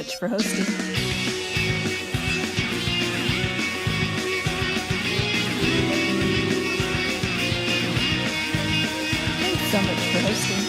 much for hosting. Thanks so much for hosting.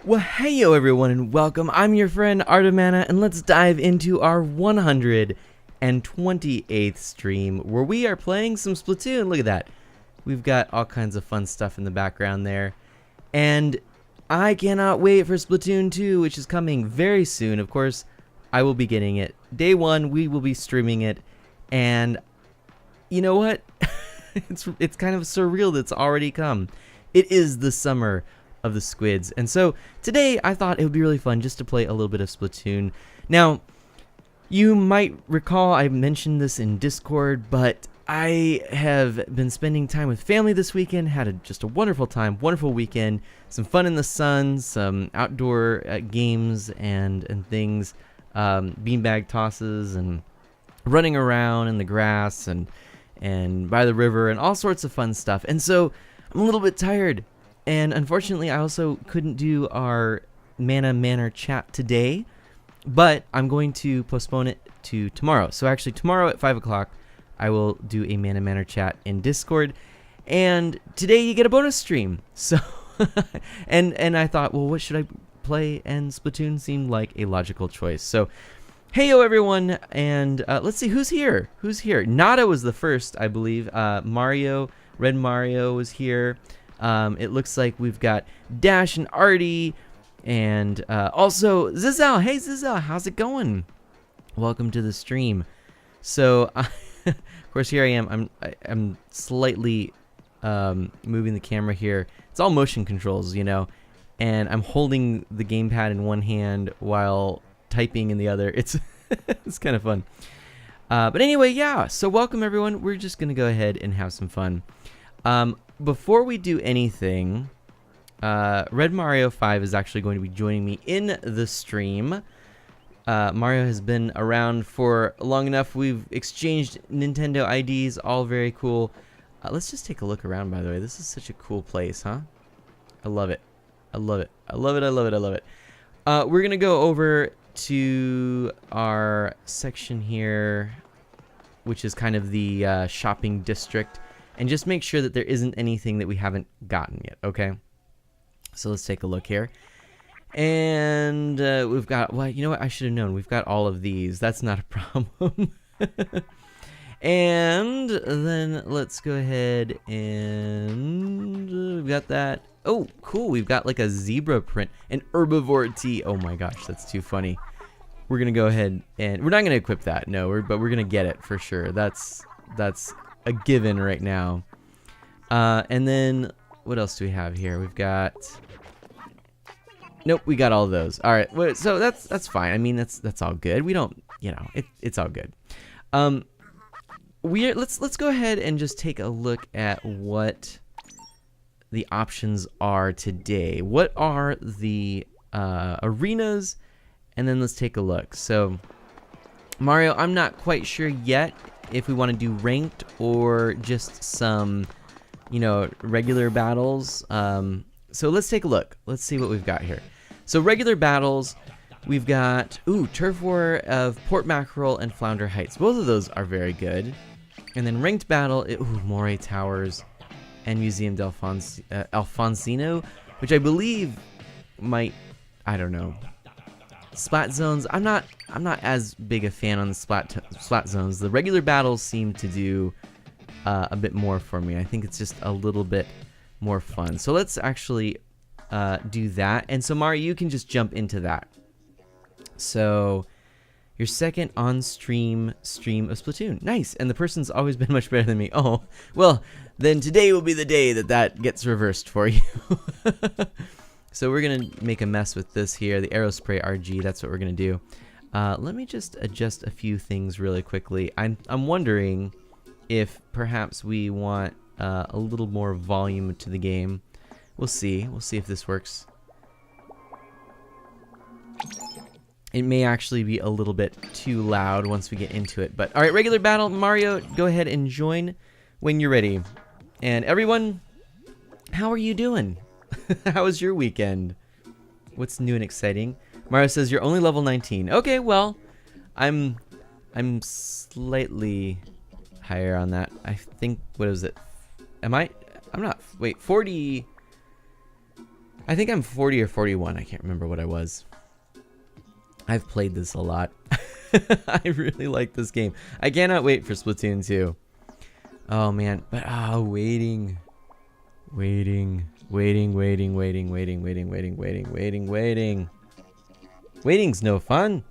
Well, heyo everyone and welcome. I'm your friend Artemana, and let's dive into our 128th stream where we are playing some Splatoon. Look at that. We've got all kinds of fun stuff in the background there. And I cannot wait for Splatoon 2, which is coming very soon. Of course, I will be getting it. Day one, we will be streaming it. And you know what? it's kind of surreal that it's already come. It is the summer of the squids, and so today I thought it would be really fun just to play a little bit of Splatoon. Now, you might recall I mentioned this in Discord, but I have been spending time with family this weekend, had just a wonderful time, wonderful weekend, some fun in the sun, some outdoor games and things, beanbag tosses and running around in the grass and by the river and all sorts of fun stuff. And so I'm a little bit tired. And unfortunately, I also couldn't do our Mana Manor chat today, but I'm going to postpone it to tomorrow. So actually, tomorrow at 5 o'clock, I will do a Mana Manor chat in Discord. And today you get a bonus stream. So, and I thought, well, what should I play? And Splatoon seemed like a logical choice. So, heyo everyone, and let's see who's here. Who's here? Nada was the first, I believe. Mario, Red Mario was here. It looks like we've got Dash and Artie, and also Zizel. Hey Zizel, how's it going? Welcome to the stream. So, of course, here I am. I'm slightly moving the camera here. It's all motion controls, you know, and I'm holding the gamepad in one hand while typing in the other. It's it's kind of fun. But anyway, yeah, so welcome everyone. We're just going to go ahead and have some fun. Before we do anything, Red Mario 5 is actually going to be joining me in the stream. Mario has been around for long enough. We've exchanged Nintendo IDs, all very cool. Let's just take a look around, by the way. This is such a cool place, huh? I love it. I love it. I love it. I love it. I love it. We're going to go over to our section here, which is kind of the shopping district, and just make sure that there isn't anything that we haven't gotten yet, okay? So let's take a look here. And we've got, well, you know what? I should have known. We've got all of these. That's not a problem. And then let's go ahead and we've got that. Oh, cool. We've got like a zebra print, an herbivore tea. Oh my gosh, that's too funny. We're going to go ahead and we're not going to equip that. No, but we're going to get it for sure. That's a given right now. And then what else do we have here? We've got, nope, we got all those. All right. So that's fine. I mean, that's all good. We don't, you know, it's all good. Let's go ahead and just take a look at what the options are today. What are the arenas? And then let's take a look. So Mario, I'm not quite sure yet if we want to do ranked or just some, you know, regular battles. So let's take a look. Let's see what we've got here. So regular battles, we've got Turf War of Port Mackerel and Flounder Heights. Both of those are very good. And then ranked battle, Moray Towers and Museum Alfonsino, which I believe might, I don't know. Splat zones, I'm not as big a fan on the splat zones. The regular battles seem to do a bit more for me. I think it's just a little bit more fun. So let's actually do that. And so Mario, you can just jump into that. So your second on-stream of Splatoon. Nice. And the person's always been much better than me. Oh, well, then today will be the day that gets reversed for you. So we're going to make a mess with this here. The Aerospray RG, that's what we're going to do. Let me just adjust a few things really quickly. I'm wondering if perhaps we want a little more volume to the game. We'll see. We'll see if this works. It may actually be a little bit too loud once we get into it. But all right, regular battle. Mario, go ahead and join when you're ready. And everyone, how are you doing? How was your weekend? What's new and exciting? Mario says you're only level 19. Okay, well, I'm slightly higher on that. I think, what is it? I'm not, wait, 40. I think I'm 40 or 41. I can't remember what I was. I've played this a lot. I really like this game. I cannot wait for Splatoon 2. Oh man, but waiting. Waiting's no fun.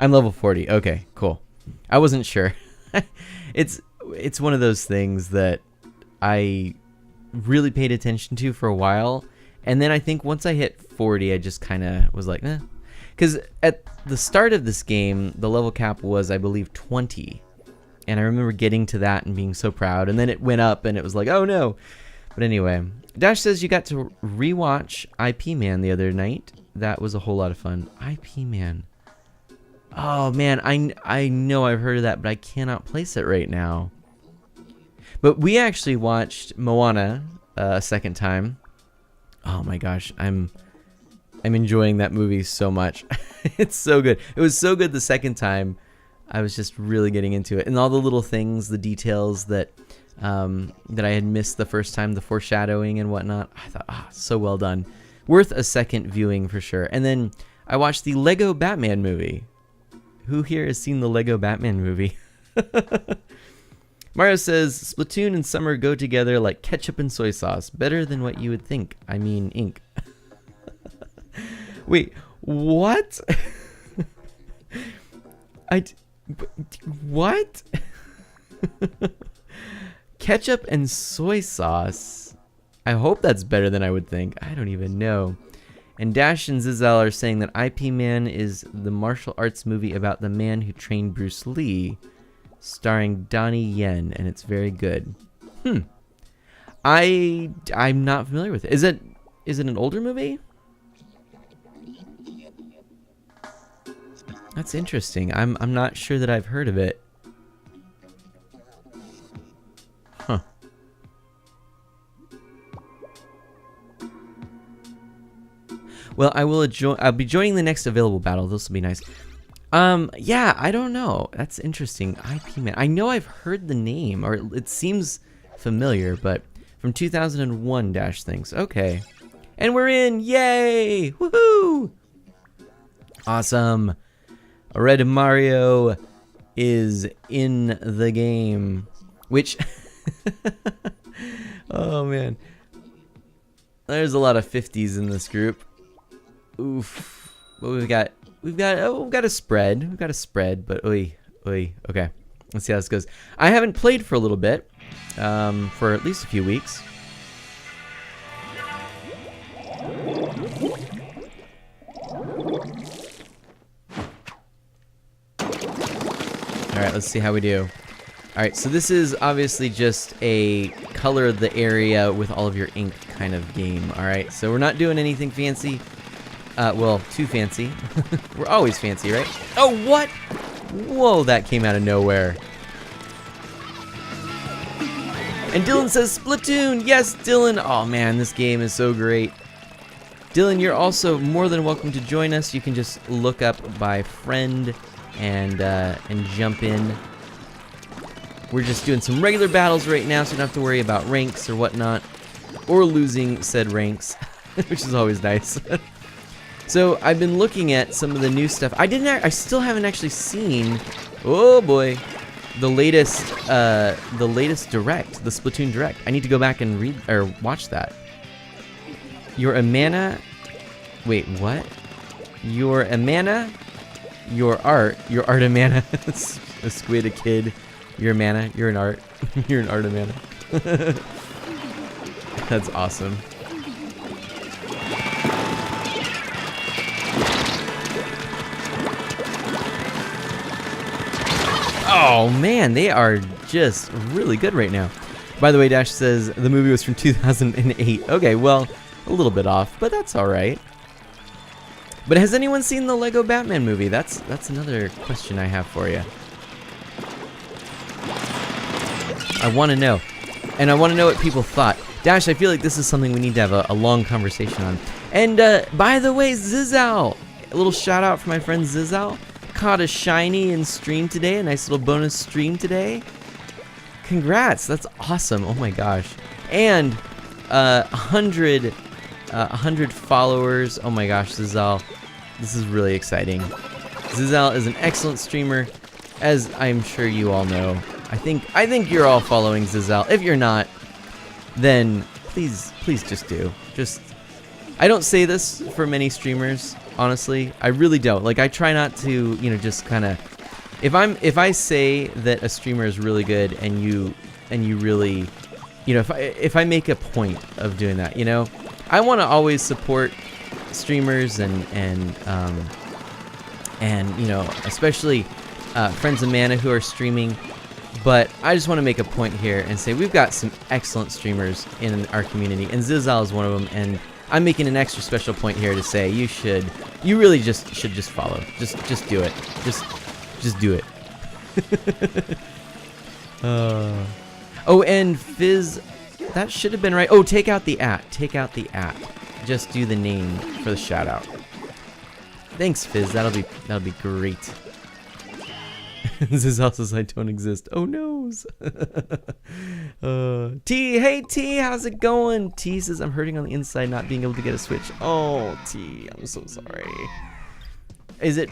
I'm level 40. Okay, cool. I wasn't sure. It's one of those things that I really paid attention to for a while, and then I think once I hit 40, I just kind of was like, eh. Because at the start of this game, the level cap was, I believe, 20. And I remember getting to that and being so proud. And then it went up and it was like, oh no. But anyway, Dash says you got to rewatch IP Man the other night. That was a whole lot of fun. IP Man. Oh man, I know I've heard of that, but I cannot place it right now. But we actually watched Moana a second time. Oh my gosh, I'm enjoying that movie so much. It's so good. It was so good the second time. I was just really getting into it, and all the little things, the details that I had missed the first time, the foreshadowing and whatnot. I thought, so well done. Worth a second viewing for sure. And then I watched the Lego Batman movie. Who here has seen the Lego Batman movie? Mario says, Splatoon and summer go together like ketchup and soy sauce. Better than what you would think. I mean, ink. Wait, what? What? Ketchup and soy sauce. I hope that's better than I would think. I don't even know. And Dash and Zizal are saying that IP Man is the martial arts movie about the man who trained Bruce Lee, starring Donnie Yen, and it's very good. I'm not familiar with it. Is it an older movie? That's interesting. I'm not sure that I've heard of it. Huh. Well, I'll be joining the next available battle. This will be nice. Yeah, I don't know. That's interesting. IP Man. I know I've heard the name, or it seems familiar, but from 2001 Dash thinks. Okay. And we're in! Yay! Woohoo! Awesome. Red Mario is in the game. Which... oh, man. There's a lot of 50s in this group. Oof. But we've got a spread. We've got a spread, but okay. Let's see how this goes. I haven't played for a little bit, for at least a few weeks. All right, let's see how we do. All right, so this is obviously just a color the area with all of your ink kind of game. All right, so we're not doing anything fancy. Well, too fancy. We're always fancy, right? Oh, what? Whoa, that came out of nowhere. And Dylan says Splatoon. Yes, Dylan. Oh, man, this game is so great. Dylan, you're also more than welcome to join us. You can just look up by friend and jump in. We're just doing some regular battles right now, so you don't have to worry about ranks or whatnot. Or losing said ranks, which is always nice. So I've been looking at some of the new stuff. I still haven't actually seen, oh boy, the latest direct, the Splatoon direct. I need to go back and read or watch that. You're a mana. Wait, what? You're a mana. Your art a mana. A squid, a kid. You're a mana. You're an art. You're an art of mana. That's awesome. Oh man, they are just really good right now. By the way, Dash says the movie was from 2008. Okay, well, a little bit off, but that's all right. But has anyone seen the Lego Batman movie? That's another question I have for you. I want to know. And I want to know what people thought. Dash, I feel like this is something we need to have a long conversation on. And by the way, Zizal, a little shout out for my friend Zizal. Caught a shiny in stream today, a nice little bonus stream today. Congrats, that's awesome. Oh my gosh. And 100 followers. Oh my gosh, Zizal, this is really exciting. Zizal is an excellent streamer, as I'm sure you all know. I think you're all following Zizal. If you're not, then please just do. I don't say this for many streamers, honestly. I really don't. Like, I try not to, just kind of, if I say that a streamer is really good and you really, if I make a point of doing that, I want to always support streamers and especially friends of Mana who are streaming. But I just want to make a point here and say we've got some excellent streamers in our community, and Zizal is one of them. And I'm making an extra special point here to say you really should just follow. Just do it. Just do it. Oh, and Fizz, that should have been right. Oh, take out the at. Take out the at. Just do the name for the shout out. Thanks, Fizz. That'll be great. Zizal says I don't exist. Oh noes. T, hey T, how's it going? T says I'm hurting on the inside, not being able to get a Switch. Oh T, I'm so sorry. Is it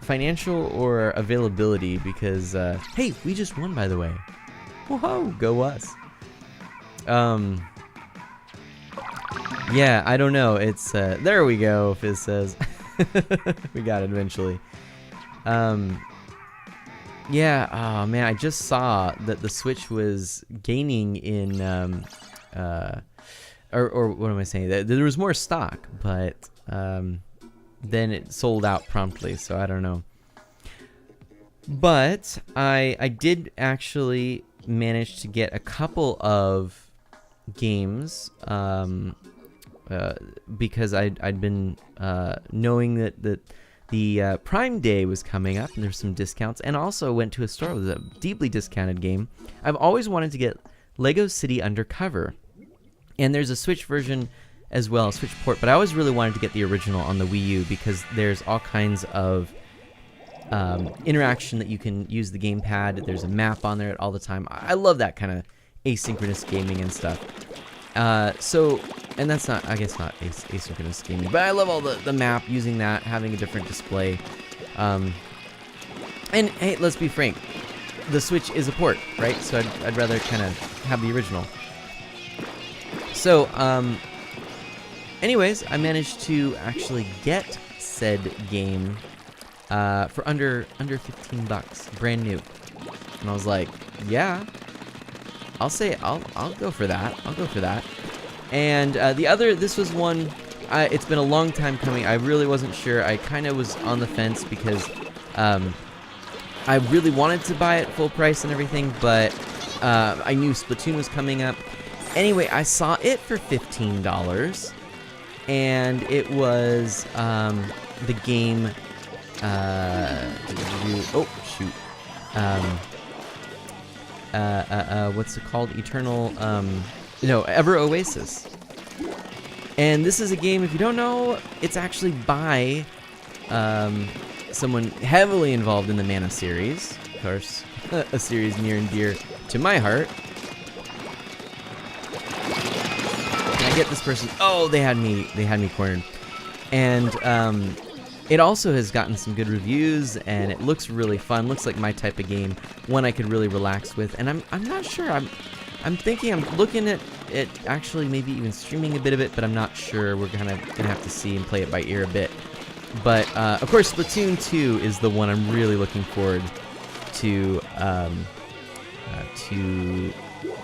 financial or availability? Because hey, we just won, by the way. Whoa, go us. Yeah, I don't know. It's there we go. Fizz says we got it eventually. Yeah, oh man, I just saw that the Switch was gaining in or what am I saying? There was more stock, but then it sold out promptly, so I don't know. But I did actually manage to get a couple of games because I'd been knowing that the Prime Day was coming up and there's some discounts, and also went to a store with a deeply discounted game. I've always wanted to get Lego City Undercover, and there's a Switch version as well, a Switch port, but I always really wanted to get the original on the Wii U because there's all kinds of interaction that you can use the gamepad. There's a map on there all the time. I love that kind of asynchronous gaming and stuff. And that's not, I guess not asynchronous gaming, but I love all the map, using that, having a different display. And hey, let's be frank, the Switch is a port, right? So I'd rather kind of have the original. So, anyways, I managed to actually get said game for under $15, brand new. And I was like, yeah, I'll go for that. I'll go for that. And this was one, it's been a long time coming. I really wasn't sure. I kind of was on the fence because I really wanted to buy it full price and everything, but I knew Splatoon was coming up. Anyway, I saw it for $15, and it was the game. Oh shoot. What's it called? Eternal. Ever Oasis. And this is a game, if you don't know, it's actually by someone heavily involved in the Mana series. Of course, a series near and dear to my heart. Can I get this person? Oh, they had me cornered. And it also has gotten some good reviews, and it looks really fun. Looks like my type of game, one I could really relax with. And I'm not sure. I'm thinking, I'm looking at it actually maybe even streaming a bit of it, but I'm not sure. We're gonna have to see and play it by ear a bit. But of course, Splatoon 2 is the one I'm really looking forward to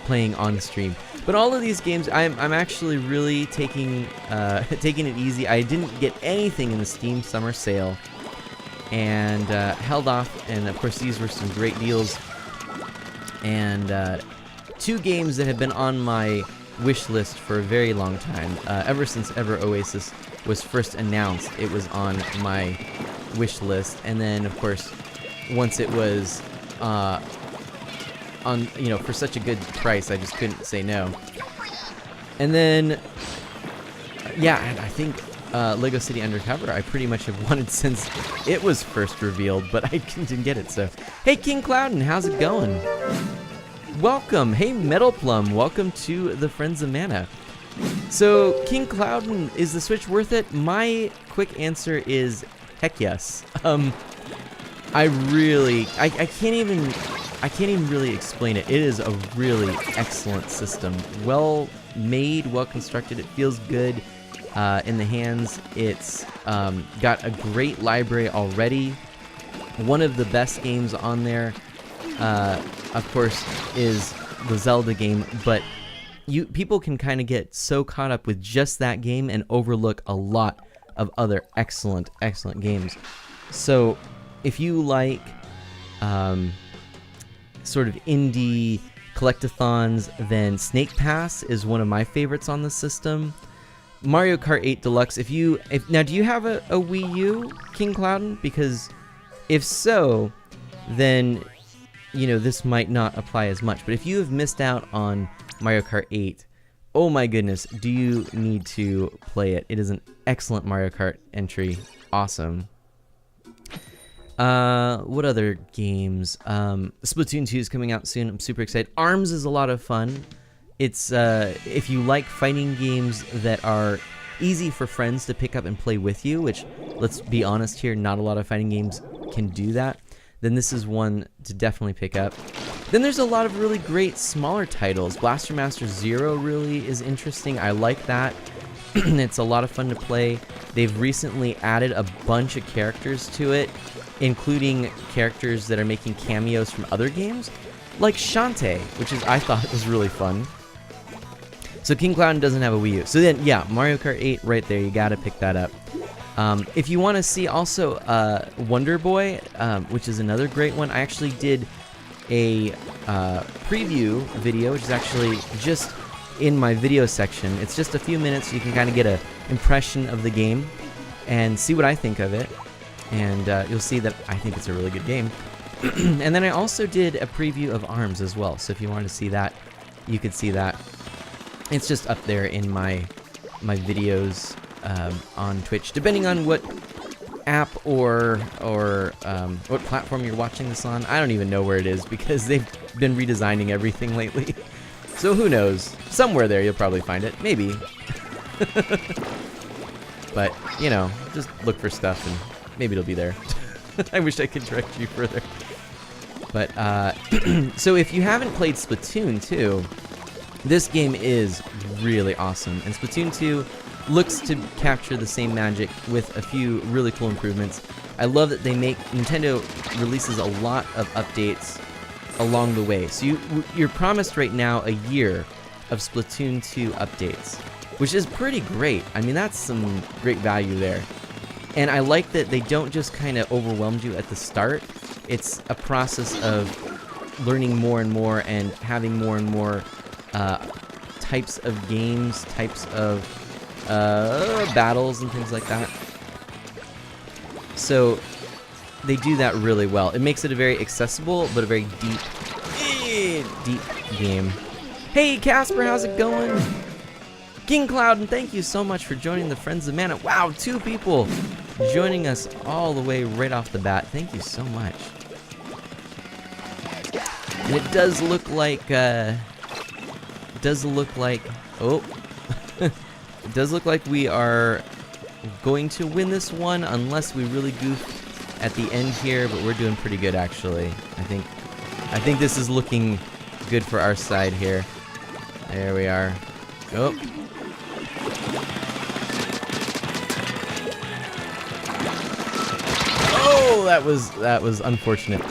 playing on stream. But all of these games, I'm actually really taking it easy. I didn't get anything in the Steam Summer Sale, and held off. And of course, these were some great deals. And two games that have been on my wish list for a very long time. Ever since Ever Oasis was first announced, it was on my wish list. And then, of course, once it was on, for such a good price, I just couldn't say no. And then, yeah, I think Lego City Undercover I pretty much have wanted since it was first revealed, but I didn't get it. So, hey, King Clouden, how's it going? Welcome. Hey, Metal Plum, welcome to the Friends of Mana. So, King Clouden, is the Switch worth it? My quick answer is heck yes. I can't even really explain it. It is a really excellent system. Well made, well constructed. It feels good in the hands. It's got a great library already. One of the best games on there, of course, is the Zelda game, but people can kind of get so caught up with just that game and overlook a lot of other excellent games. So if you like sort of indie collectathons, then Snake Pass is one of my favorites on the system. Mario Kart 8 Deluxe, now do you have a Wii U, King Clouden? Because if so, then this might not apply as much. But if you have missed out on Mario Kart 8, oh my goodness, do you need to play it. It is an excellent Mario Kart entry. Awesome. What other games? Splatoon 2 is coming out soon. I'm super excited. ARMS is a lot of fun. It's, if you like fighting games that are easy for friends to pick up and play with you, which, let's be honest here, not a lot of fighting games can do that, then this is one to definitely pick up. Then there's a lot of really great smaller titles. Blaster Master Zero really is interesting. I like that. It's a lot of fun to play. They've recently added a bunch of characters to it, including characters that are making cameos from other games, like Shantae, which I thought was really fun. So King Cloud doesn't have a Wii U. So then, yeah, Mario Kart 8 right there. You got to pick that up. If you want to see also Wonder Boy, which is another great one, I actually did a preview video, which is actually just in my video section. It's just a few minutes, so you can kind of get an impression of the game and see what I think of it. And you'll see that I think it's a really good game. And then I also did a preview of ARMS as well. So if you wanted to see that, you could see that. It's just up there in my videos on Twitch, depending on what app or what platform you're watching this on. I don't even know where it is because they've been redesigning everything lately. So who knows? Somewhere there you'll probably find it. Maybe. But, you know, just look for stuff and maybe it'll be there. I wish I could direct you further. But, so if you haven't played Splatoon 2, this game is really awesome. And Splatoon 2 looks to capture the same magic with a few really cool improvements. I love that Nintendo releases a lot of updates along the way. So you're promised right now a year of Splatoon 2 updates, which is pretty great. I mean, that's some great value there. And I like that they don't just kind of overwhelm you at the start. It's a process of learning more and more and having more and more types of games, types of battles and things like that. So they do that really well. It makes it a very accessible but a very deep game. Hey Casper, how's it going? King Cloud, and thank you so much for joining the Friends of Mana. Wow, 2 people joining us all the way right off the bat. Thank you so much. And it does look like oh it does look like we are going to win this one unless we really goof at the end here, but we're doing pretty good actually. I think this is looking good for our side here. There we are. Oh. Oh, that was unfortunate.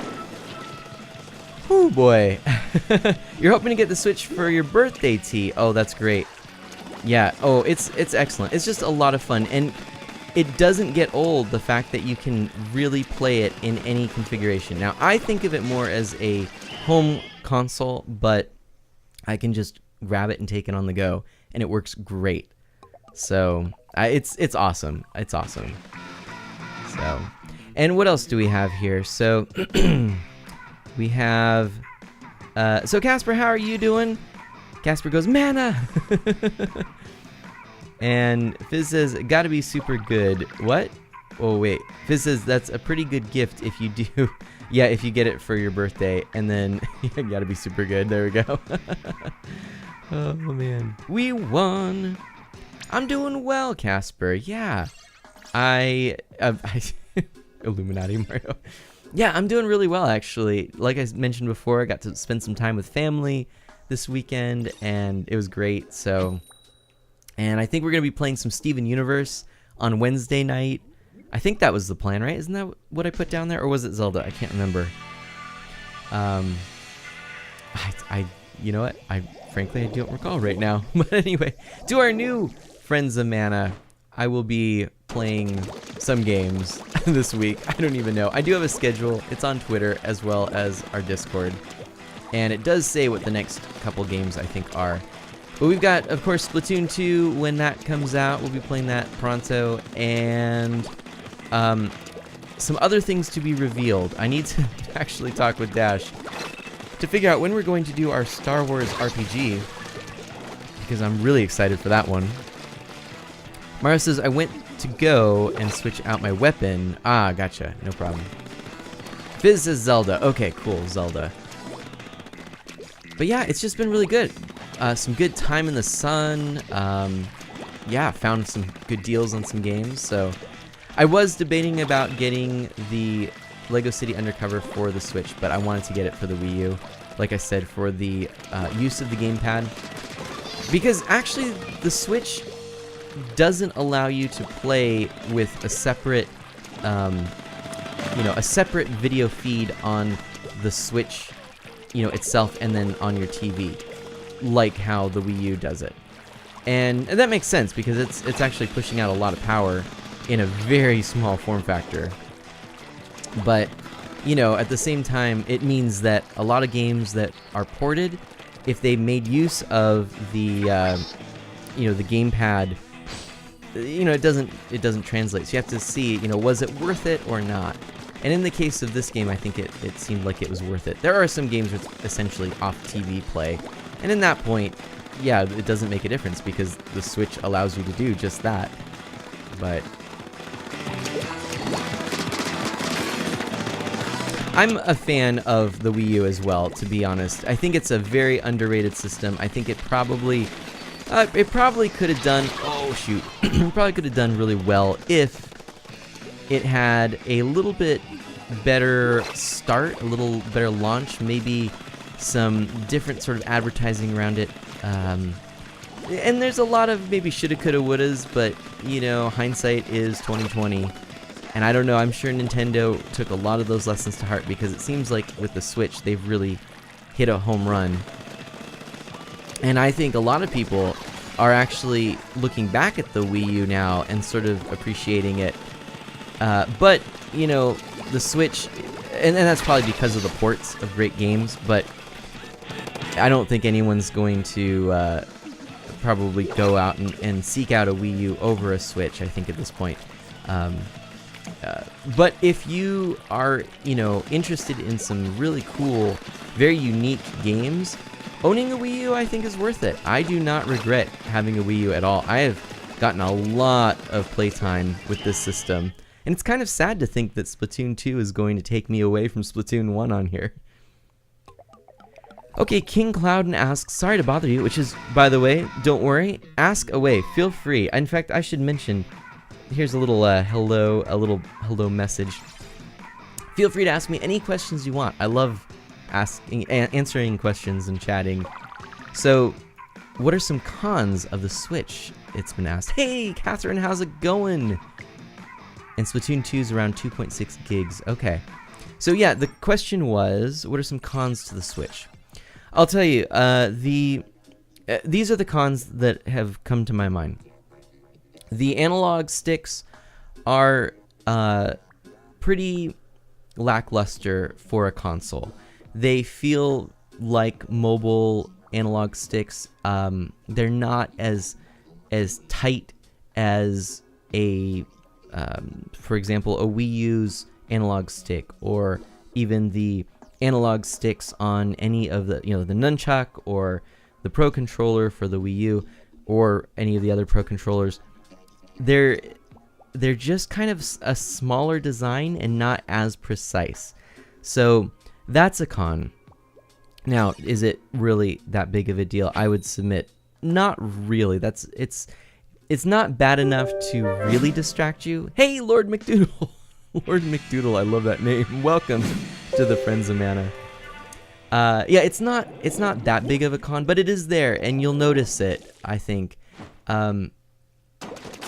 Oh boy. You're hoping to get the Switch for your birthday, T. Oh, that's great. Yeah. Oh, it's excellent. It's just a lot of fun, and it doesn't get old, the fact that you can really play it in any configuration. Now, I think of it more as a home console, but I can just grab it and take it on the go, and it works great. So, it's awesome. It's awesome. So, and what else do we have here? So, we have... so, Casper, how are you doing? Casper goes, Mana! And Fizz says, gotta be super good. What? Oh, wait. Fizz says, that's a pretty good gift if you do... yeah, if you get it for your birthday. And then, you gotta be super good. There we go. Oh, man. We won! I'm doing well, Casper. Yeah. Illuminati Mario. Yeah, I'm doing really well, actually. Like I mentioned before, I got to spend some time with family this weekend, and it was great, so... And I think we're going to be playing some Steven Universe on Wednesday night. I think that was the plan, right? Isn't that what I put down there? Or was it Zelda? I can't remember. You know what? Frankly, I don't recall right now. But anyway, to our new Friends of Mana, I will be playing some games this week. I don't even know. I do have a schedule. It's on Twitter as well as our Discord. And it does say what the next couple games I think are. But we've got, of course, Splatoon 2. When that comes out, we'll be playing that pronto. And some other things to be revealed. I need to actually talk with Dash to figure out when we're going to do our Star Wars RPG, because I'm really excited for that one. Mario says, I went to go and switch out my weapon. Ah, gotcha. No problem. Fizz says Zelda. Okay, cool. Zelda. But yeah, it's just been really good. Some good time in the sun. Yeah, found some good deals on some games. So I was debating about getting the Lego City Undercover for the Switch, but I wanted to get it for the Wii U. Like I said, for the use of the gamepad. Because actually, the Switch doesn't allow you to play with a separate, a separate video feed on the Switch, itself, and then on your TV, like how the Wii U does it. And that makes sense because it's actually pushing out a lot of power in a very small form factor. But, you know, at the same time, it means that a lot of games that are ported, if they made use of the, you know, the gamepad, you know, it doesn't translate. So you have to see, you know, was it worth it or not? And in the case of this game, I think it seemed like it was worth it. There are some games where it's essentially off TV play, and in that point, yeah, it doesn't make a difference because the Switch allows you to do just that. But I'm a fan of the Wii U as well, to be honest. I think it's a very underrated system. I think it probably could have done, oh shoot, probably could have done really well if it had a little bit better start, a little better launch, maybe some different sort of advertising around it. And there's a lot of maybe shoulda, coulda, wouldas, but, you know, hindsight is 2020. And I don't know, I'm sure Nintendo took a lot of those lessons to heart because it seems like with the Switch, they've really hit a home run. And I think a lot of people are actually looking back at the Wii U now and sort of appreciating it. But, you know, the Switch, and that's probably because of the ports of great games, but I don't think anyone's going to probably go out and seek out a Wii U over a Switch, I think, at this point. But if you are, you know, interested in some really cool, very unique games, owning a Wii U, I think, is worth it. I do not regret having a Wii U at all. I have gotten a lot of playtime with this system, and it's kind of sad to think that Splatoon 2 is going to take me away from Splatoon 1 on here. Okay, King Clouden asks, sorry to bother you, which is, by the way, don't worry, ask away, feel free. In fact, I should mention, here's a little hello message. Feel free to ask me any questions you want. I love answering questions and chatting. So, what are some cons of the Switch? It's been asked. Hey, Catherine, how's it going? And Splatoon 2 is around 2.6 gigs. Okay. So yeah, the question was, what are some cons to the Switch? I'll tell you, these are the cons that have come to my mind. The analog sticks are pretty lackluster for a console. They feel like mobile analog sticks. They're not as tight as a, for example, a Wii U's analog stick, or even the analog sticks on any of the, you know, the nunchuck or the Pro Controller for the Wii U, or any of the other Pro Controllers. They're just kind of a smaller design and not as precise. So that's a con. Now, is it really that big of a deal? I would submit, not really. It's not bad enough to really distract you. Hey, Lord McDoodle. Lord McDoodle, I love that name. Welcome to the Friends of Mana. Yeah, it's not that big of a con, but it is there, and you'll notice it, I think.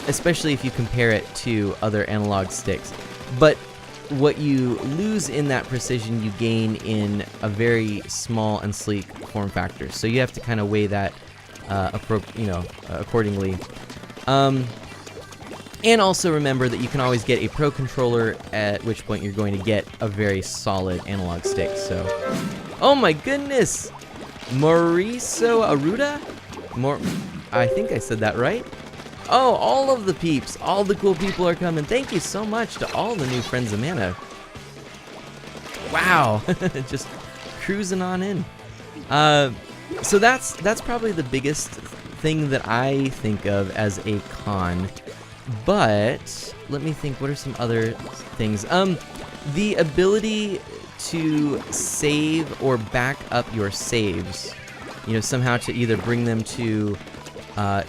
Especially if you compare it to other analog sticks. But what you lose in that precision, you gain in a very small and sleek form factor. So you have to kind of weigh that, accordingly. And also remember that you can always get a Pro Controller, at which point you're going to get a very solid analog stick. So, oh my goodness, Mauricio Aruda? I think I said that right. Oh, all of the peeps, all the cool people are coming. Thank you so much to all the new Friends of Mana. Wow, just cruising on in. So that's probably the biggest thing that I think of as a con. But let me think, what are some other things? The ability to save or back up your saves, you know, somehow to either bring them to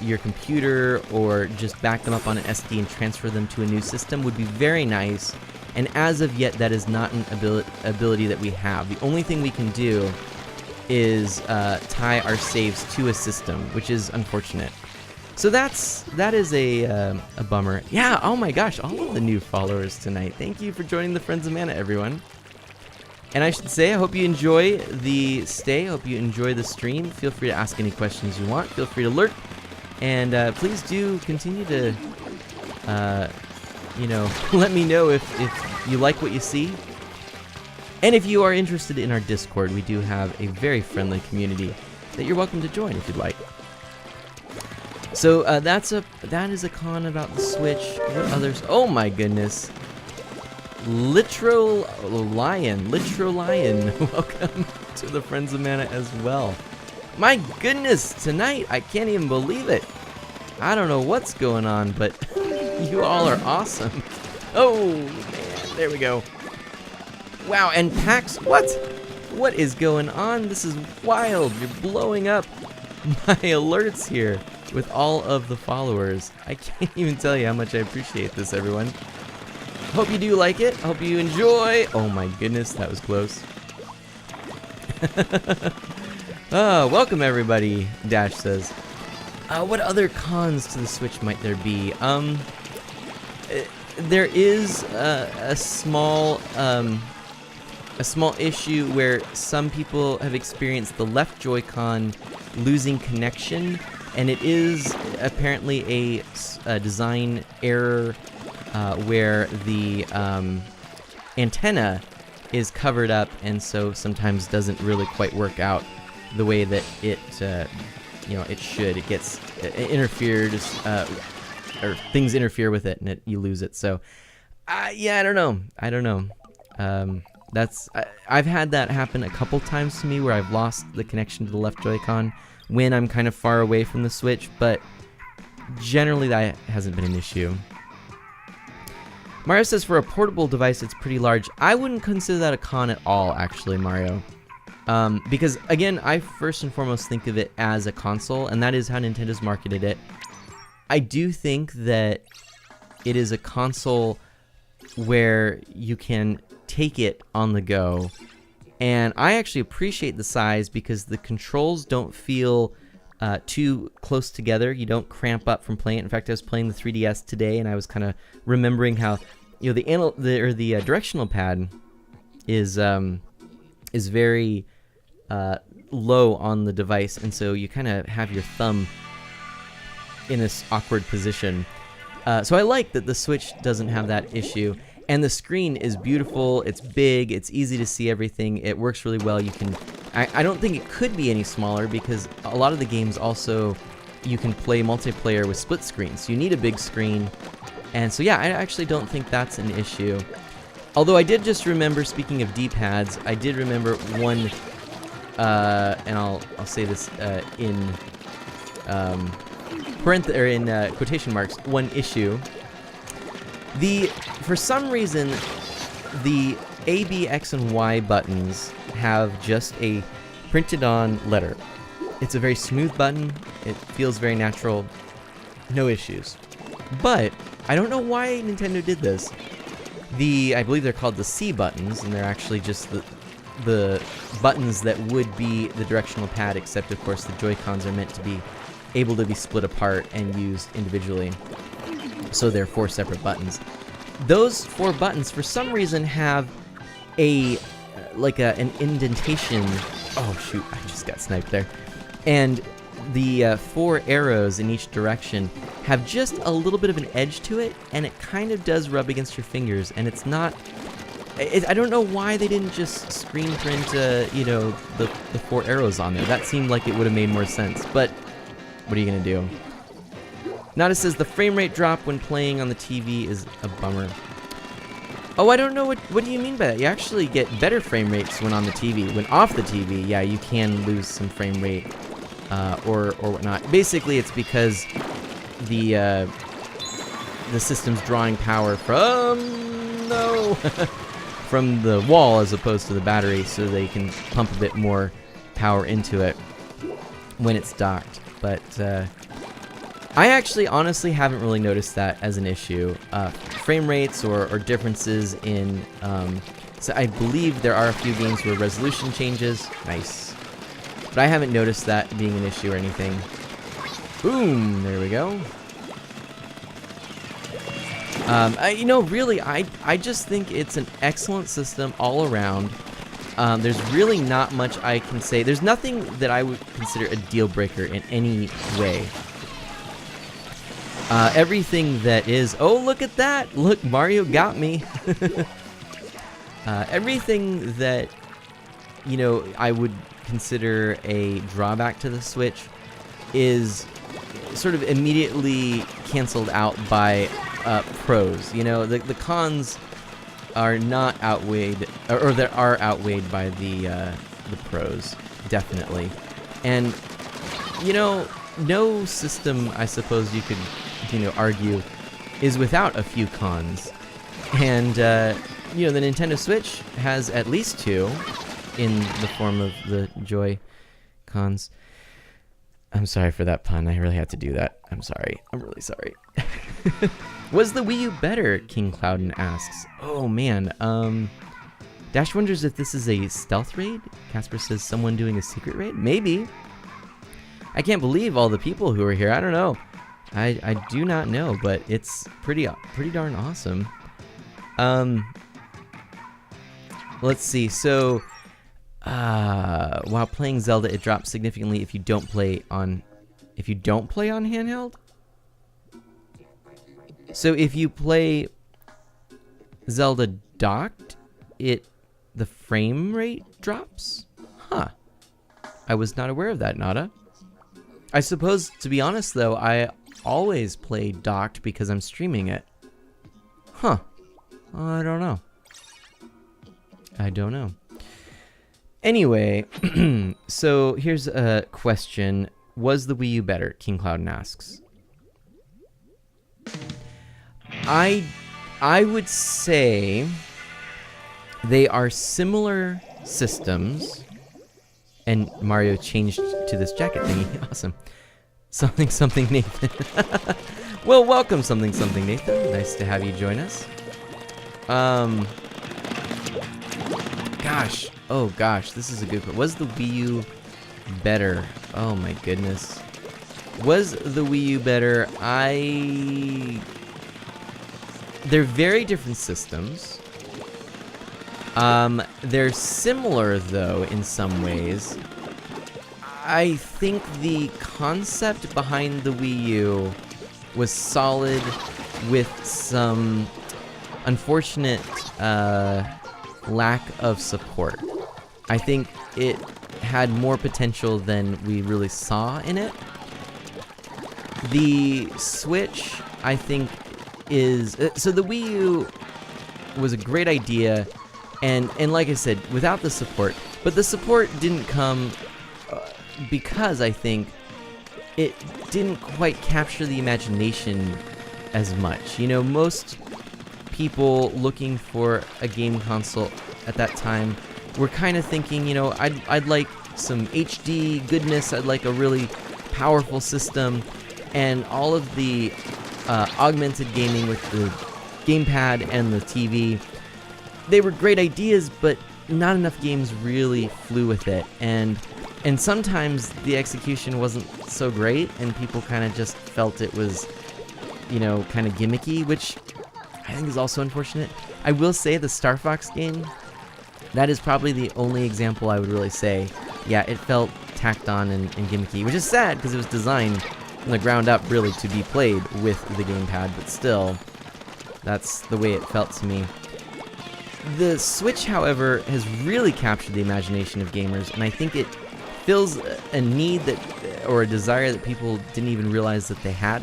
your computer or just back them up on an SD and transfer them to a new system would be very nice. And as of yet, that is not an ability that we have. The only thing we can do is tie our saves to a system, which is unfortunate. So that is a bummer. Yeah, oh my gosh, all of the new followers tonight. Thank you for joining the Friends of Mana, everyone. And I should say, I hope you enjoy the stay. I hope you enjoy the stream. Feel free to ask any questions you want. Feel free to lurk. And please do continue to, let me know if you like what you see. And if you are interested in our Discord, we do have a very friendly community that you're welcome to join if you'd like. So that is a con about the Switch. What others? Oh my goodness. Litro Lion. Welcome to the Friends of Mana as well. My goodness, tonight I can't even believe it. I don't know what's going on, but you all are awesome. Oh man, there we go. Wow, and Pax, what? What is going on? This is wild. You're blowing up my alerts here with all of the followers. I can't even tell you how much I appreciate this, everyone. Hope you do like it. Hope you enjoy. Oh my goodness, that was close. Welcome everybody, Dash says. What other cons to the Switch might there be? There is a small issue where some people have experienced the left Joy-Con losing connection, and it is apparently a design error where the antenna is covered up, and so sometimes doesn't really quite work out the way that it should. It gets interfered, or things interfere with it, and you lose it. So, yeah, I don't know. I've had that happen a couple times to me where I've lost the connection to the left Joy-Con when I'm kind of far away from the Switch, but generally that hasn't been an issue. Mario says for a portable device it's pretty large. I wouldn't consider that a con at all, actually, Mario. Because, again, I first and foremost think of it as a console, and that is how Nintendo's marketed it. I do think that it is a console where you can take it on the go, and I actually appreciate the size because the controls don't feel too close together. You don't cramp up from playing it. In fact, I was playing the 3DS today, and I was kind of remembering how the directional pad is very low on the device, and so you kind of have your thumb in this awkward position. So I like that the Switch doesn't have that issue. And the screen is beautiful, it's big, it's easy to see everything, it works really well. I don't think it could be any smaller because a lot of the games also, you can play multiplayer with split screens. So you need a big screen. And so yeah, I actually don't think that's an issue. Although I did just remember, speaking of D-pads, I did remember one, and I'll say this in quotation marks, one issue. For some reason, the A, B, X, and Y buttons have just a printed-on letter. It's a very smooth button. It feels very natural. No issues. But I don't know why Nintendo did this. I believe they're called the C buttons, and they're actually just the buttons that would be the directional pad, except of course the Joy-Cons are meant to be able to be split apart and used individually. So they're 4 separate buttons. Those 4 buttons, for some reason, have an indentation. Oh shoot! I just got sniped there. And the 4 arrows in each direction have just a little bit of an edge to it, and it kind of does rub against your fingers. And it's not. I don't know why they didn't just screen print, the 4 arrows on there. That seemed like it would have made more sense. But what are you gonna do? Nada says the frame rate drop when playing on the TV is a bummer. Oh, I don't know, what do you mean by that? You actually get better frame rates when on the TV. When off the TV, yeah, you can lose some frame rate or whatnot. Basically, it's because the system's drawing power from the wall as opposed to the battery, so they can pump a bit more power into it when it's docked. But I actually honestly haven't really noticed that as an issue. Frame rates or differences in... so I believe there are a few games where resolution changes. Nice. But I haven't noticed that being an issue or anything. Boom! There we go. Really, I just think it's an excellent system all around. There's really not much I can say. There's nothing that I would consider a deal breaker in any way. Everything that is... Oh, look at that! Look, Mario got me! Everything that, you know, I would consider a drawback to the Switch is sort of immediately canceled out by pros. You know, the cons are not outweighed, or they are outweighed by the pros, definitely. And, you know, no system, I suppose you could, you know, argue, is without a few cons. And, you know, the Nintendo Switch has at least two in the form of the Joy-Cons. I'm sorry for that pun. I really had to do that. I'm sorry. I'm really sorry. Was the Wii U better? King Clouden asks. Oh, man. Dash wonders if this is a stealth raid. Casper says someone doing a secret raid? Maybe. I can't believe all the people who are here. I don't know. I do not know, but it's pretty darn awesome. Let's see. So, while playing Zelda, it drops significantly if you don't play on handheld. So if you play Zelda docked, the frame rate drops? Huh. I was not aware of that, Nada. I suppose, to be honest though, I always play docked because I'm streaming it. Huh. I don't know. Anyway, so here's a question. Was the Wii U better? King Clouden asks. I would say they are similar systems. And Mario changed to this jacket thingy. Awesome. Something Nathan. Well, welcome something Nathan. Nice to have you join us. Gosh. Oh gosh, this is a good question. Was the Wii U better? Oh my goodness. Was the Wii U better? They're very different systems. They're similar though in some ways. I think the concept behind the Wii U was solid with some unfortunate lack of support. I think it had more potential than we really saw in it. The Switch, I think, is... So the Wii U was a great idea, and like I said, without the support. But the support didn't come because I think it didn't quite capture the imagination as much. You know, most people looking for a game console at that time were kind of thinking, you know, I'd like some HD goodness, I'd like a really powerful system, and all of the augmented gaming with the gamepad and the TV, they were great ideas, but not enough games really flew with it, and sometimes the execution wasn't so great, and people kind of just felt it was, you know, kind of gimmicky, which I think is also unfortunate. I will say the Star Fox game, that is probably the only example I would really say, yeah, it felt tacked on and gimmicky, which is sad because it was designed from the ground up really to be played with the gamepad, but still, that's the way it felt to me. The Switch, however, has really captured the imagination of gamers, and I think it fills a need or a desire that people didn't even realize that they had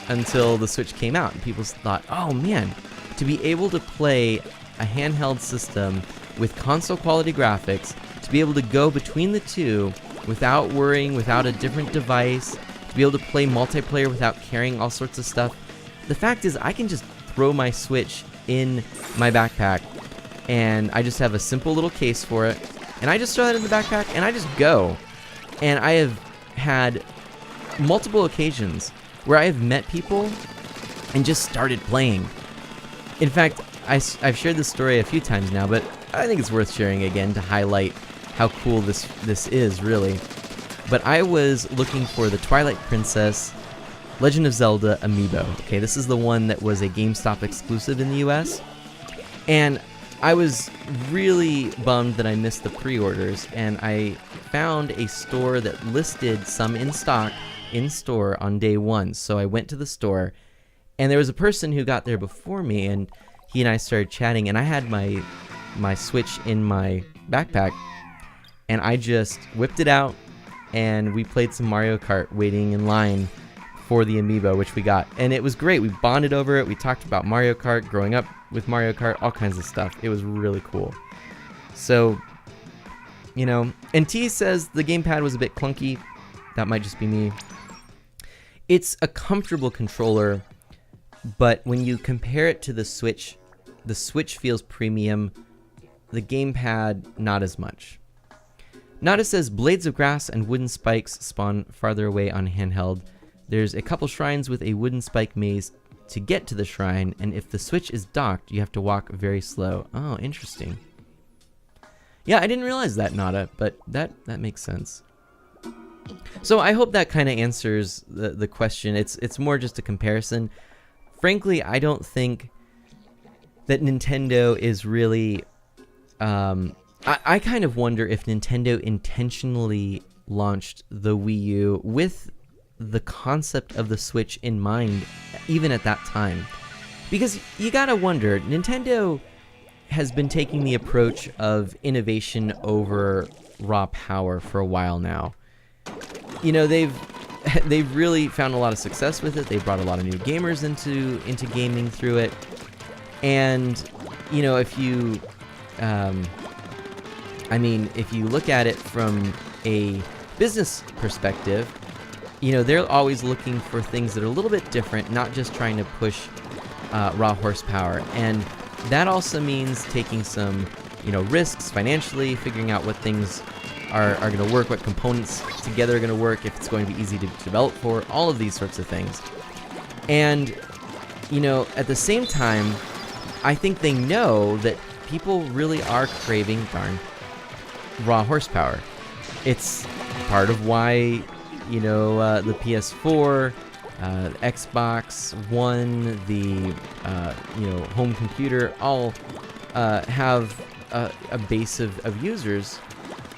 until the Switch came out, and people thought, oh man, to be able to play a handheld system with console quality graphics, to be able to go between the two without worrying, without a different device, to be able to play multiplayer without carrying all sorts of stuff. The fact is, I can just throw my Switch in my backpack, and I just have a simple little case for it, and I just throw that in the backpack, and I just go. And I have had multiple occasions where I have met people and just started playing. In fact, I've shared this story a few times now, but I think it's worth sharing again to highlight how cool this is, really. But I was looking for the Twilight Princess Legend of Zelda amiibo. Okay, this is the one that was a GameStop exclusive in the US. And I was really bummed that I missed the pre-orders, and I found a store that listed some in stock, in store on day one. So I went to the store, and there was a person who got there before me, and he and I started chatting, and I had my Switch in my backpack, and I just whipped it out, and we played some Mario Kart waiting in line for the amiibo, which we got. And it was great. We bonded over it. We talked about Mario Kart, growing up with Mario Kart, all kinds of stuff. It was really cool. So, you know, and T says the gamepad was a bit clunky. That might just be me. It's a comfortable controller, but when you compare it to the Switch feels premium. The gamepad, not as much. Nada says, blades of grass and wooden spikes spawn farther away on handheld. There's a couple shrines with a wooden spike maze to get to the shrine, and if the Switch is docked, you have to walk very slow. Oh, interesting. Yeah, I didn't realize that, Nada, but that makes sense. So I hope that kind of answers the question. It's more just a comparison. Frankly, I don't think that Nintendo is really... I kind of wonder if Nintendo intentionally launched the Wii U with the concept of the Switch in mind, even at that time. Because you gotta wonder, Nintendo has been taking the approach of innovation over raw power for a while now. You know, they've really found a lot of success with it. They brought a lot of new gamers into gaming through it. And, you know, if you look at it from a business perspective, you know, they're always looking for things that are a little bit different, not just trying to push raw horsepower. And that also means taking some, you know, risks financially, figuring out what things are going to work, what components together are going to work, if it's going to be easy to develop for, all of these sorts of things. And, you know, at the same time, I think they know that people really are craving raw horsepower. It's part of why, you know, the PS4, Xbox One, the you know, home computer, all have a base of users,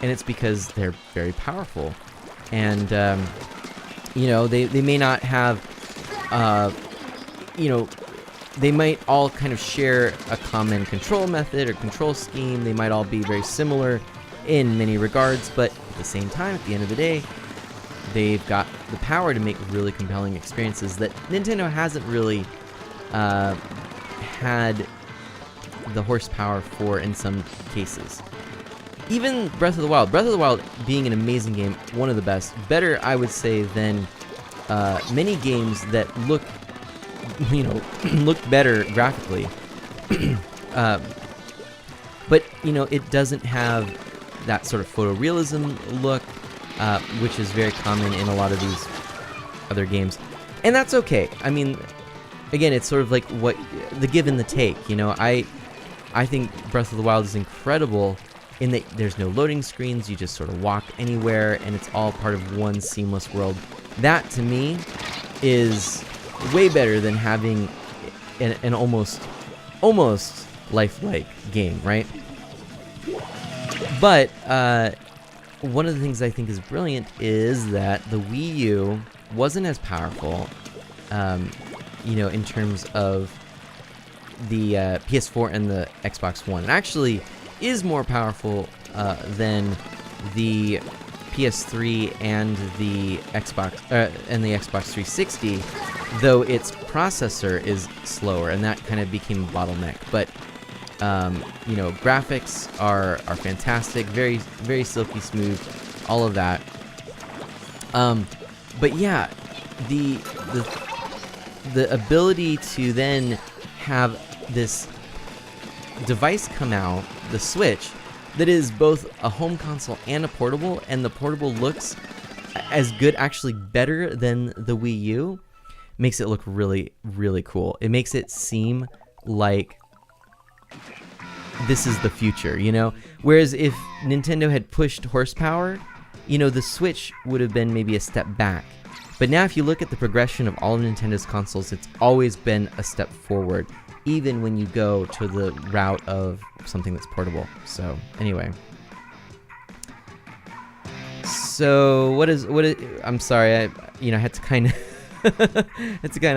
and it's because they're very powerful. And you know, they may not have, you know, they might all kind of share a common control method or control scheme. They might all be very similar in many regards, but at the same time, at the end of the day, they've got the power to make really compelling experiences that Nintendo hasn't really had the horsepower for in some cases. Even Breath of the Wild being an amazing game, one of the best, better, I would say, than many games that look, you know, look better graphically. But, you know, it doesn't have that sort of photorealism look, which is very common in a lot of these other games. And that's okay. I mean, again, it's sort of like what the give and the take, you know. I think Breath of the Wild is incredible in that there's no loading screens, you just sort of walk anywhere, and it's all part of one seamless world. That, to me, is way better than having an almost lifelike game, right? But one of the things I think is brilliant is that the Wii U wasn't as powerful, you know, in terms of the PS4 and the Xbox One. It actually is more powerful than the PS3 and the Xbox 360, though its processor is slower, and that kind of became a bottleneck. But you know, graphics are fantastic, very, very silky smooth, all of that. But yeah, the ability to then have this device come out, the Switch, that is both a home console and a portable, and the portable looks as good, actually better than the Wii U, makes it look really, really cool. It makes it seem like this is the future, you know? Whereas if Nintendo had pushed horsepower, you know, the Switch would have been maybe a step back. But now if you look at the progression of all of Nintendo's consoles, it's always been a step forward, even when you go to the route of something that's portable. So, anyway. So, what is I'm sorry, I had to kind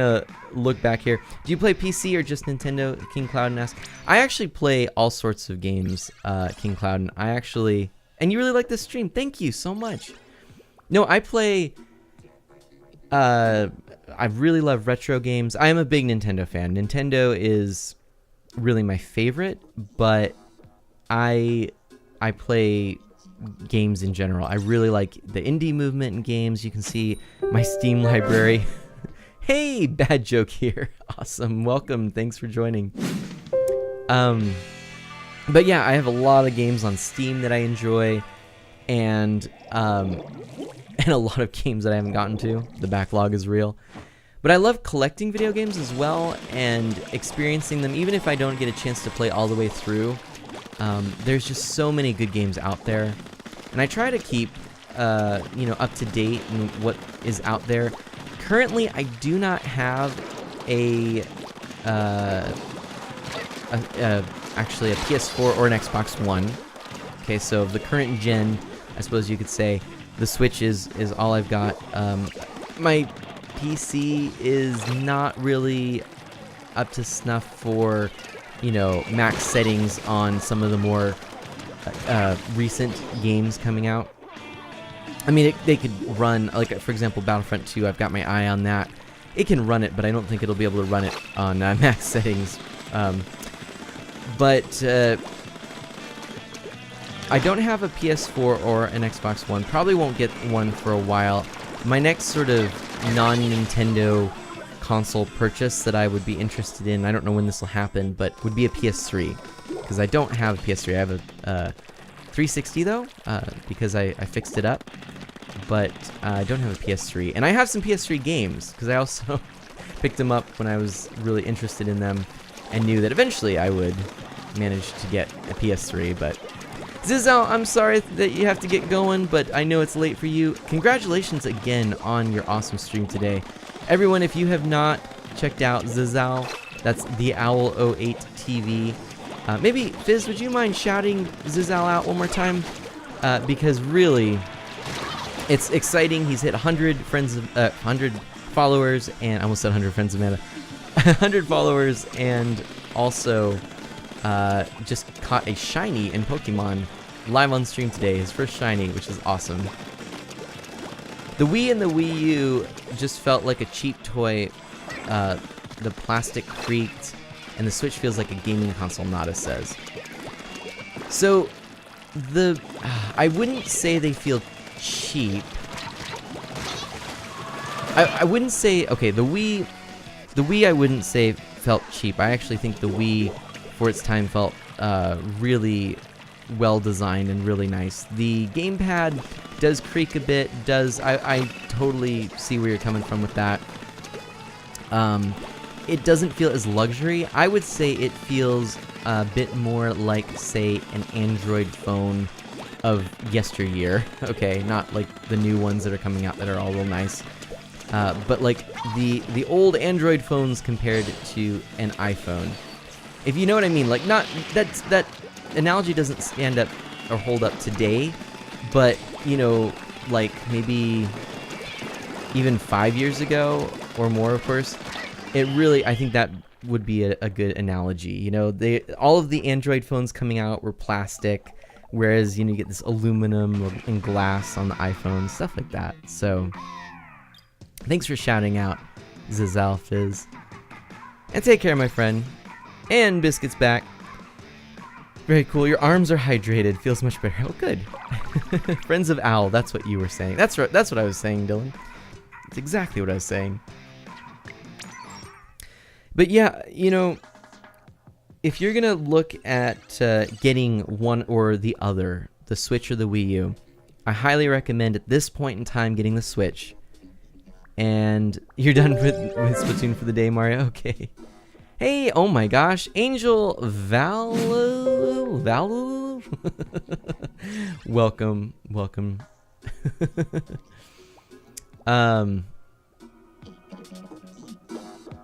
of look back here. Do you play PC or just Nintendo? King Clouden asks. I actually play all sorts of games, King Clouden. And you really like this stream. Thank you so much. No, I play. I really love retro games. I am a big Nintendo fan. Nintendo is really my favorite, but I play games in general. I really like the indie movement in games. You can see my Steam library. Hey, bad joke here. Awesome. Welcome. Thanks for joining. But yeah, I have a lot of games on Steam that I enjoy, and a lot of games that I haven't gotten to. The backlog is real. But I love collecting video games as well and experiencing them, even if I don't get a chance to play all the way through. There's just so many good games out there, and I try to keep, up to date in what is out there. Currently, I do not have actually a PS4 or an Xbox One. Okay, so the current gen, I suppose you could say, the Switch is all I've got. My PC is not really up to snuff for, max settings on some of the more recent games coming out. I mean, they could run, like, for example, Battlefront 2, I've got my eye on that. It can run it, but I don't think it'll be able to run it on max settings. But I don't have a PS4 or an Xbox One. Probably won't get one for a while. My next sort of non-Nintendo console purchase that I would be interested in, I don't know when this will happen, but would be a PS3. Because I don't have a PS3. I have a 360 though, because I fixed it up. But I don't have a PS3. And I have some PS3 games, because I also picked them up when I was really interested in them and knew that eventually I would manage to get a PS3, but Zizel, I'm sorry that you have to get going, but I know it's late for you. Congratulations again on your awesome stream today. Everyone, if you have not checked out Zizel, that's the Owl 08 TV. Maybe, Fizz, would you mind shouting Zizel out one more time? Because really, it's exciting. He's hit 100 followers, and I almost said 100 friends, Amanda. 100 followers, and also just caught a shiny in Pokemon live on stream today, his first shiny, which is awesome. The Wii and the Wii U just felt like a cheap toy. The plastic creaked, and the Switch feels like a gaming console, Nada says. So, I wouldn't say they feel cheap. I wouldn't say, okay, the Wii I wouldn't say felt cheap. I actually think the Wii, for its time, felt really well designed and really nice. The gamepad does creak a bit. I totally see where you're coming from with that. It doesn't feel as luxury. I would say it feels a bit more like, say, an Android phone of yesteryear. Okay, not like the new ones that are coming out that are all real nice. But like the old Android phones compared to an iPhone. If you know what I mean, like that analogy doesn't stand up or hold up today, but like maybe even 5 years ago or more, of course, I think that would be a good analogy. All of the Android phones coming out were plastic, whereas you get this aluminum and glass on the iPhone, stuff like that. So thanks for shouting out, Zizal Fizz. And take care, my friend. And Biscuit's back. Very cool. Your arms are hydrated. Feels much better. Oh, good. Friends of Owl. That's what you were saying. That's right. That's what I was saying, Dylan. That's exactly what I was saying. But yeah, if you're going to look at getting one or the other, the Switch or the Wii U, I highly recommend at this point in time getting the Switch. And you're done with Splatoon for the day, Mario? Okay. Hey, oh my gosh, Angel Valu. Welcome.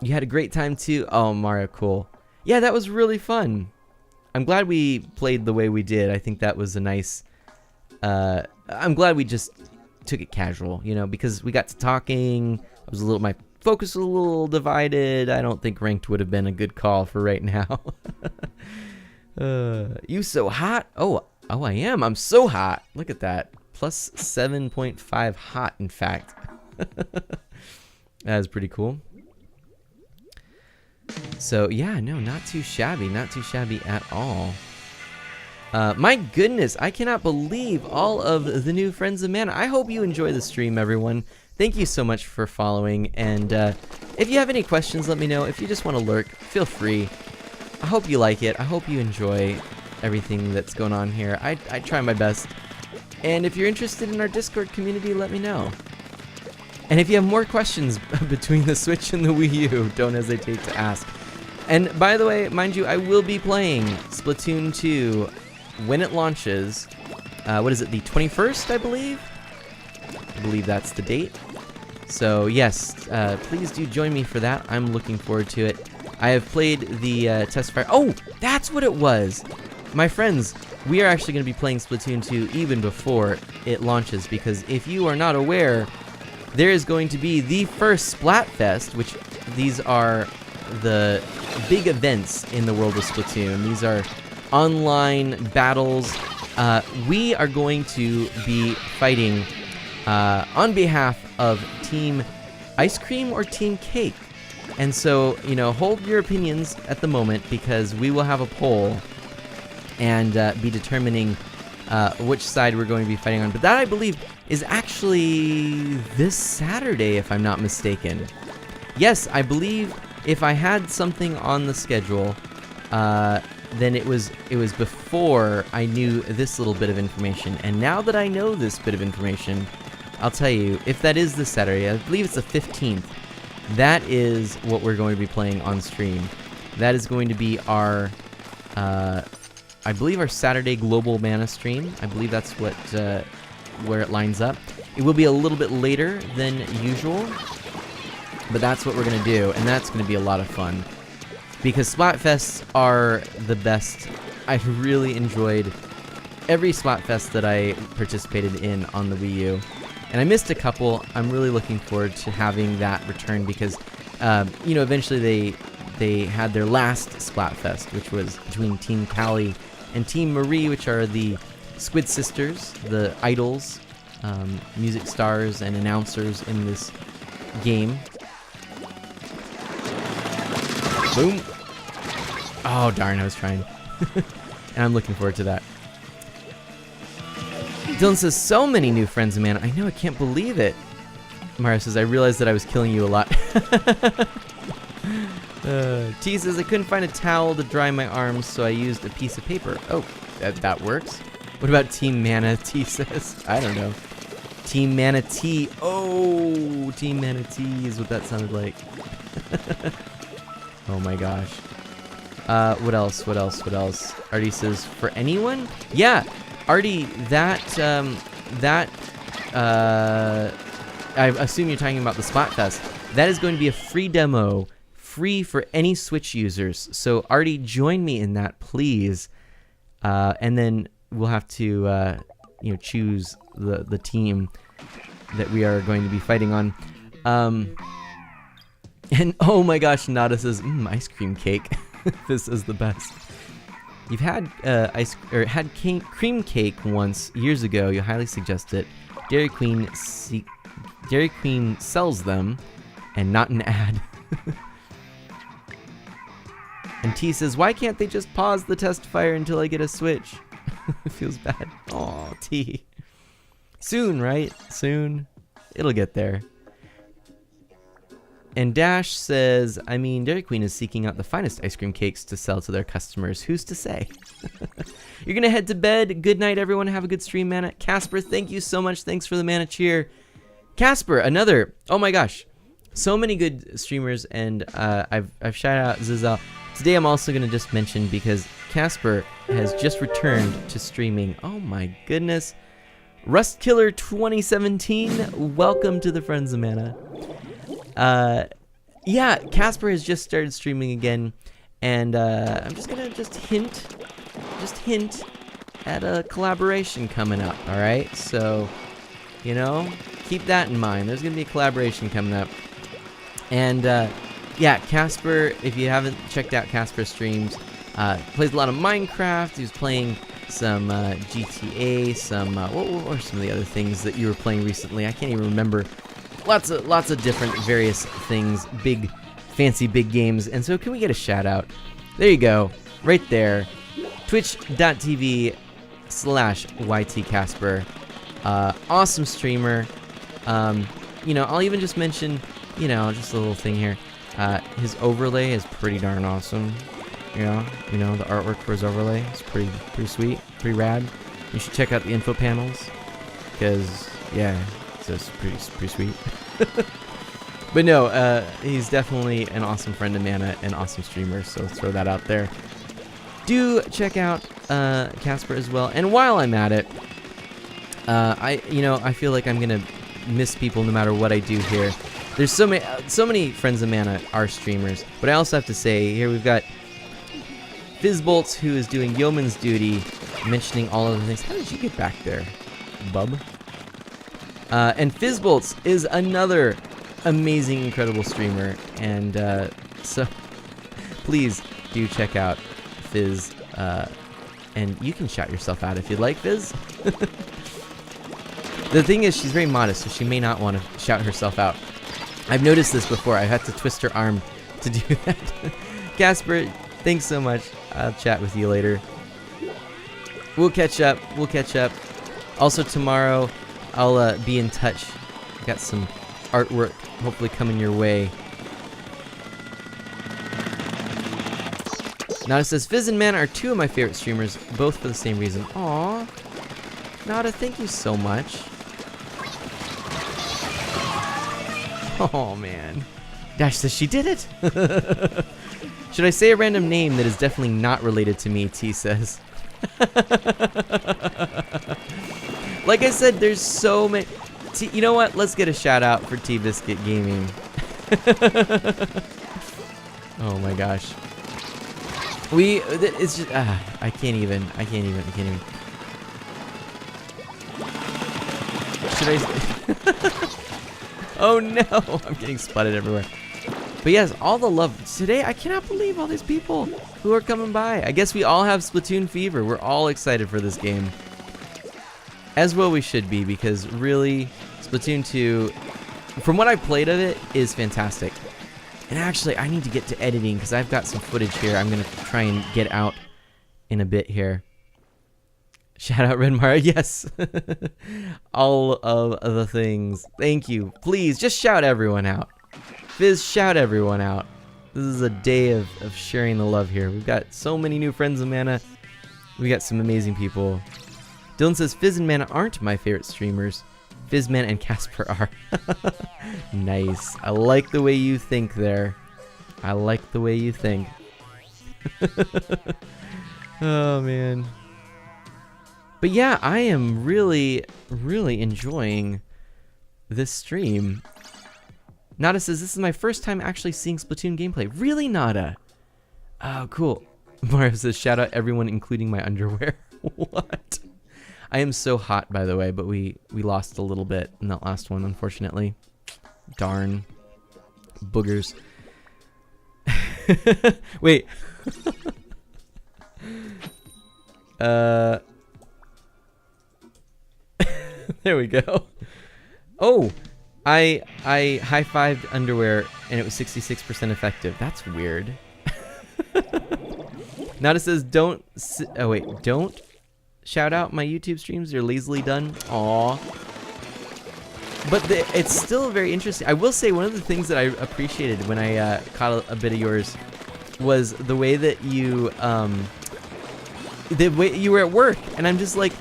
You had a great time too? Oh, Mario, cool. Yeah, that was really fun. I'm glad we played the way we did. I think that was a nice... I'm glad we just took it casual, you know, because we got to talking. I was my focus was a little divided. I don't think ranked would have been a good call for right now. You so hot? Oh, I am. I'm so hot. Look at that. Plus 7.5 hot, in fact. That is pretty cool. So, yeah, no, not too shabby. Not too shabby at all. My goodness, I cannot believe all of the new friends of Mana. I hope you enjoy the stream, everyone. Thank you so much for following. And if you have any questions, let me know. If you just want to lurk, feel free. I hope you like it. I hope you enjoy everything that's going on here. I try my best. And if you're interested in our Discord community, let me know. And if you have more questions between the Switch and the Wii U, don't hesitate to ask. And by the way, mind you, I will be playing Splatoon 2 when it launches. What is it, the 21st, I believe? I believe that's the date. So yes, please do join me for that. I'm looking forward to it. I have played the test fire. Oh, that's what it was. My friends, we are actually going to be playing Splatoon 2 even before it launches, because if you are not aware, there is going to be the first Splatfest, which these are the big events in the world of Splatoon. These are online battles. We are going to be fighting on behalf of Team Ice Cream or Team Cake. And so, you know, hold your opinions at the moment, because we will have a poll and be determining which side we're going to be fighting on. But that, I believe, is actually this Saturday, if I'm not mistaken. Yes, I believe if I had something on the schedule, then it was before I knew this little bit of information. And now that I know this bit of information, I'll tell you, if that is this Saturday, I believe it's the 15th, that is what we're going to be playing on stream. That is going to be our, I believe, our Saturday Global Mana stream. I believe that's what where it lines up. It will be a little bit later than usual, but that's what we're going to do, and that's going to be a lot of fun, because Splatfests are the best. I've really enjoyed every Splatfest that I participated in on the Wii U, and I missed a couple. I'm really looking forward to having that return, because, you know, eventually they had their last Splatfest, which was between Team Callie and Team Marie, which are the Squid Sisters, the idols, music stars, and announcers in this game. Boom. Oh, darn, I was trying. And I'm looking forward to that. Dylan says, so many new friends, man. I know, I can't believe it. Mara says, I realized that I was killing you a lot. T says, I couldn't find a towel to dry my arms, so I used a piece of paper. Oh, that works. What about Team Mana? T says, I don't know. Team Mana T. Oh, Team Mana T is what that sounded like. Oh my gosh. What else? Artie says, for anyone? Yeah, Artie, I assume you're talking about the Splatfest. That is going to be a free demo, free for any Switch users. So Artie, join me in that, please. And then we'll have to, you know, choose the team that we are going to be fighting on. And oh my gosh, Nada says, ice cream cake. This is the best. You've had cream cake once years ago. You highly suggest it. Dairy Queen sells them, and not an ad. And T says, why can't they just pause the test fire until I get a Switch? It feels bad. Aw, T. Soon, right? Soon. It'll get there. And Dash says, I mean, Dairy Queen is seeking out the finest ice cream cakes to sell to their customers. Who's to say? You're going to head to bed. Good night, everyone. Have a good stream, Mana. Casper, thank you so much. Thanks for the Mana cheer. Casper, another. Oh my gosh. So many good streamers, and I've shouted out Zizel. Today I'm also going to just mention, because Casper has just returned to streaming. Oh my goodness. Rust Killer 2017, welcome to the Friends of Mana. Yeah, Casper has just started streaming again, and I'm just gonna hint at a collaboration coming up. All right, so You know, keep that in mind. There's gonna be a collaboration coming up. And yeah, Casper, if you haven't checked out Casper's streams, plays a lot of Minecraft. He was playing some GTA, some what were some of the other things that you were playing recently? I can't even remember. Lots of different various things, big, fancy big games. And so can we get a shout out? There you go, right there. Twitch.tv/YTCasper. Awesome streamer. You know, I'll even just mention, you know, just a little thing here. His overlay is pretty darn awesome. You know, the artwork for his overlay is pretty sweet, pretty rad. You should check out the info panels, because yeah, it's just pretty sweet. But no, he's definitely an awesome friend of Mana, an awesome streamer. So throw that out there. Do check out Casper as well. And while I'm at it, I feel like I'm gonna miss people no matter what I do here. There's so many friends of Mana are streamers, but I also have to say here we've got Fizzbolts, who is doing yeoman's duty, mentioning all of the things. How did you get back there, bub? And Fizzbolts is another amazing, incredible streamer, and so please do check out Fizz, and you can shout yourself out if you'd like, Fizz. The thing is, she's very modest, so she may not want to shout herself out. I've noticed this before. I've had to twist her arm to do that. Casper, thanks so much. I'll chat with you later. We'll catch up. Also tomorrow, I'll be in touch. I've got some artwork hopefully coming your way. Nada says, Fizz and Mana are two of my favorite streamers, both for the same reason. Aww. Nada, thank you so much. Oh, man. Dash says she did it. Should I say a random name that is definitely not related to me, T says. Like I said, there's so many. You know what? Let's get a shout out for T-Biscuit Gaming. Oh my gosh. It's just, I can't even. Should I? Oh no, I'm getting spotted everywhere. But yes, all the love today. I cannot believe all these people who are coming by. I guess we all have Splatoon fever. We're all excited for this game. As well we should be, because really, Splatoon 2, from what I've played of it, is fantastic. And actually, I need to get to editing, because I've got some footage here I'm going to try and get out in a bit here. Shout out Red Mara, yes. All of the things. Thank you. Please, just shout everyone out. Fizz, shout everyone out. This is a day of sharing the love here. We've got so many new friends of Mana. We got some amazing people. Dylan says, Fizz and Mana aren't my favorite streamers. Fizz, Mana, and Casper are. Nice. I like the way you think there. I like the way you think. Oh, man. But yeah, I am really, really enjoying this stream. Nada says, this is my first time actually seeing Splatoon gameplay. Really, Nada? Oh, cool. Mario says, shout out everyone, including my underwear. What? I am so hot, by the way, but we lost a little bit in that last one, unfortunately. Darn. Boogers. Wait. There we go. Oh, I high-fived underwear and it was 66% effective. That's weird. Nada says, don't shout out my YouTube streams. They're lazily done. Aw. But it's still very interesting. I will say one of the things that I appreciated when I caught a bit of yours was the way that you were at work, and I'm just like,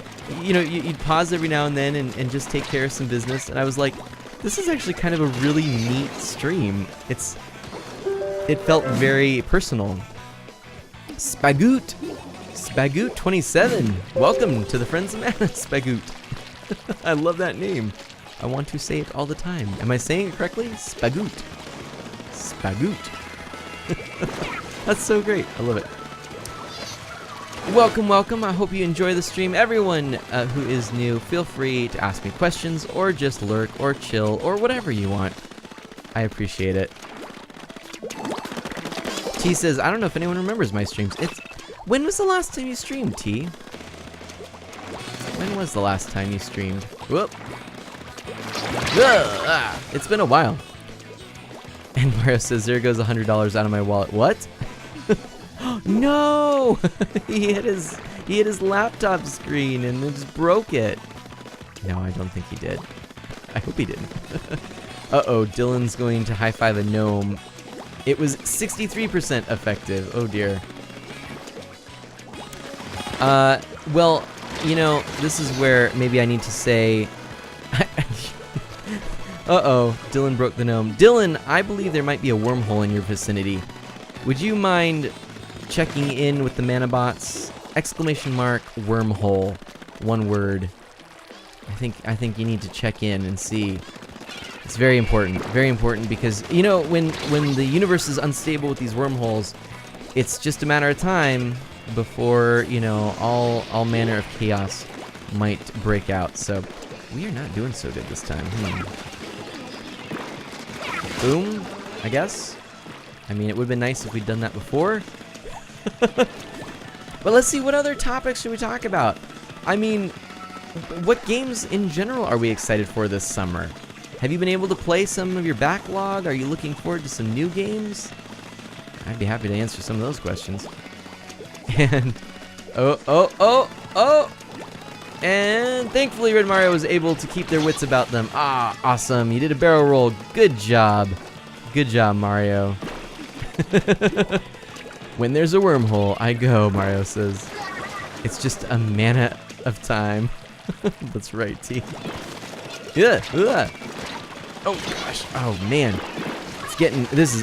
you know, you'd pause every now and then and just take care of some business, and I was like, this is actually kind of a really neat stream. It felt very personal. Spagoot 27. Welcome to the Friends of Mana, Spagoot. I love that name. I want to say it all the time. Am I saying it correctly? Spagoot. Spagoot. That's so great. I love it. Welcome. I hope you enjoy the stream. Everyone who is new, feel free to ask me questions or just lurk or chill or whatever you want. I appreciate it. T says, I don't know if anyone remembers my streams. When was the last time you streamed, T? When was the last time you streamed? Whoop. It's been a while. And Mario says, there goes $100 out of my wallet. What? No! he hit his laptop screen and it just broke it. No, I don't think he did. I hope he didn't. Uh-oh, Dylan's going to high-five a gnome. It was 63% effective. Oh dear. Well, you know, this is where maybe I need to say... Uh-oh, Dylan broke the gnome. Dylan, I believe there might be a wormhole in your vicinity. Would you mind checking in with the Manabots? Exclamation mark, wormhole. One word. I think you need to check in and see. It's very important because, you know, when the universe is unstable with these wormholes, it's just a matter of time before, you know, all manner of chaos might break out. So we are not doing so good this time. Boom, I guess. I mean, it would have been nice if we'd done that before. But let's see, what other topics should we talk about? I mean, what games in general are we excited for this summer? Have you been able to play some of your backlog? Are you looking forward to some new games? I'd be happy to answer some of those questions. And, oh. And thankfully Red Mario was able to keep their wits about them. Ah, awesome. You did a barrel roll. Good job. Good job, Mario. When there's a wormhole, I go, Mario says. It's just a mana of time. That's right, T. Yeah. Oh gosh. Oh man.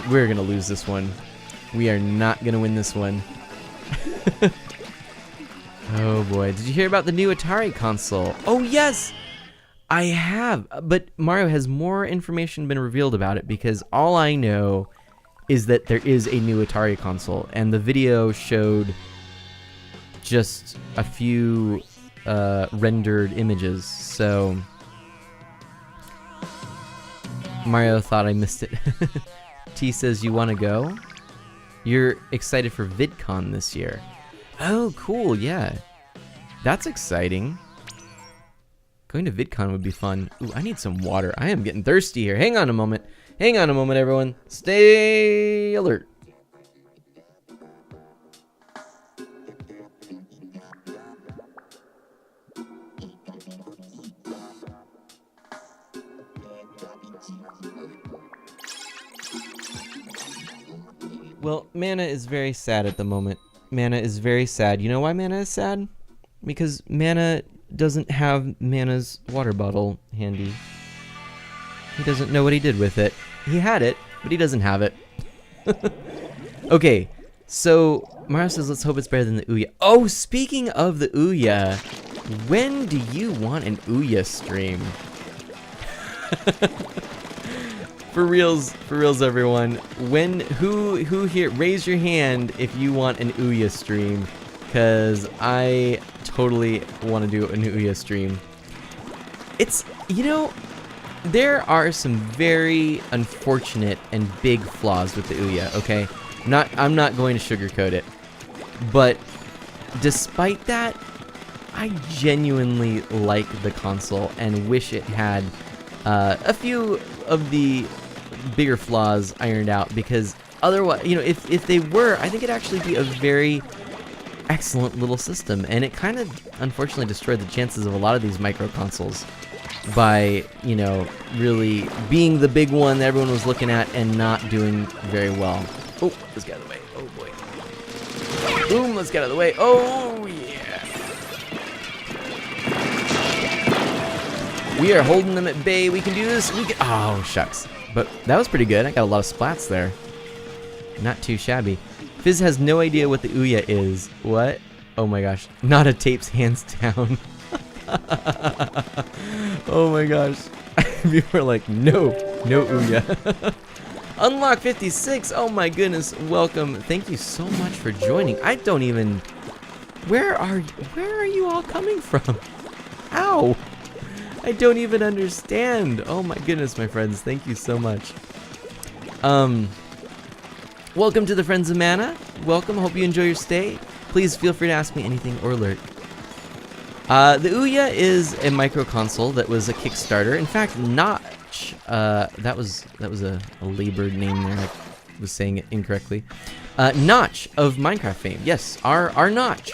We're gonna lose this one. We are not gonna win this one. Oh boy. Did you hear about the new Atari console? Oh yes! I have. But Mario, has more information been revealed about it? Because all I know is that there is a new Atari console, and the video showed just a few rendered images, so Mario thought I missed it. T says, you want to go? You're excited for VidCon this year. Oh, cool, yeah. That's exciting. Going to VidCon would be fun. Ooh, I need some water. I am getting thirsty here. Hang on a moment, everyone. Stay alert. Well, Mana is very sad at the moment. Mana is very sad. You know why Mana is sad? Because Mana doesn't have Mana's water bottle handy. He doesn't know what he did with it. He had it, but he doesn't have it. Okay, so Mario says, let's hope it's better than the Ouya. Oh, speaking of the Ouya, when do you want an Ouya stream? For reals, everyone. Who here? Raise your hand if you want an Ouya stream, cause I totally want to do an Ouya stream. It's, you know, there are some very unfortunate and big flaws with the Ouya. Okay, I'm not going to sugarcoat it, but despite that, I genuinely like the console and wish it had a few of the bigger flaws ironed out, because otherwise, you know, if they were, I think it'd actually be a very excellent little system, and it kind of unfortunately destroyed the chances of a lot of these micro consoles by, you know, really being the big one that everyone was looking at and not doing very well. Oh, let's get out of the way. Oh boy. Boom, let's get out of the way. Oh yeah. We are holding them at bay. We can do this. Oh, shucks. But that was pretty good. I got a lot of splats there. Not too shabby. Fizz has no idea what the Ouya is. What? Oh my gosh. Not a tapes, hands down. Oh my gosh. People are like, no Ouya. Unlock 56. Oh my goodness. Welcome. Thank you so much for joining. I don't even Where are you all coming from? Ow! I don't even understand. Oh my goodness, my friends. Thank you so much. Welcome to the Friends of Mana. Welcome. Hope you enjoy your stay. Please feel free to ask me anything or lurk. The Ouya is a micro console that was a Kickstarter. In fact, Notch. That was a labored name there. I was saying it incorrectly. Notch of Minecraft fame. Yes, our Notch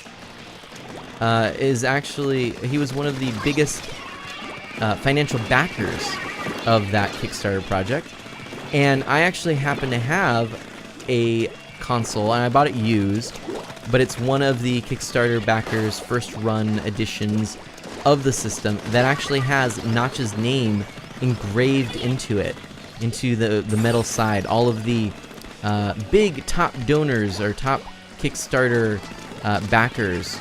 is actually, he was one of the biggest financial backers of that Kickstarter project. And I actually happen to have a console, and I bought it used, but it's one of the Kickstarter backers' first run editions of the system that actually has Notch's name engraved into it, into the metal side. All of the big top donors or top Kickstarter backers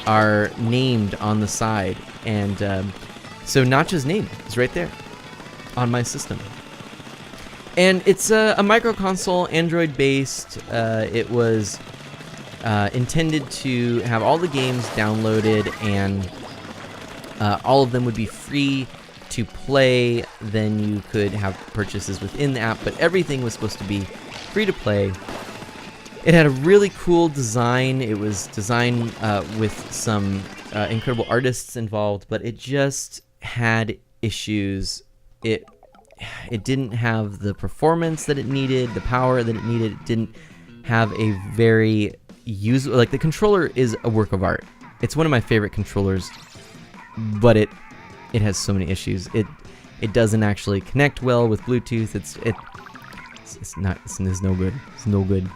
are named on the side, and so Notch's name is right there on my system. And it's a micro console, Android based. It was intended to have all the games downloaded, and all of them would be free to play. Then you could have purchases within the app, but everything was supposed to be free to play. It had a really cool design. It was designed with some incredible artists involved, but it just had issues. It didn't have the performance that it needed, the power that it needed. It didn't have a very usable, like, the controller is a work of art. It's one of my favorite controllers, but it has so many issues. It doesn't actually connect well with Bluetooth. It's no good. It's no good.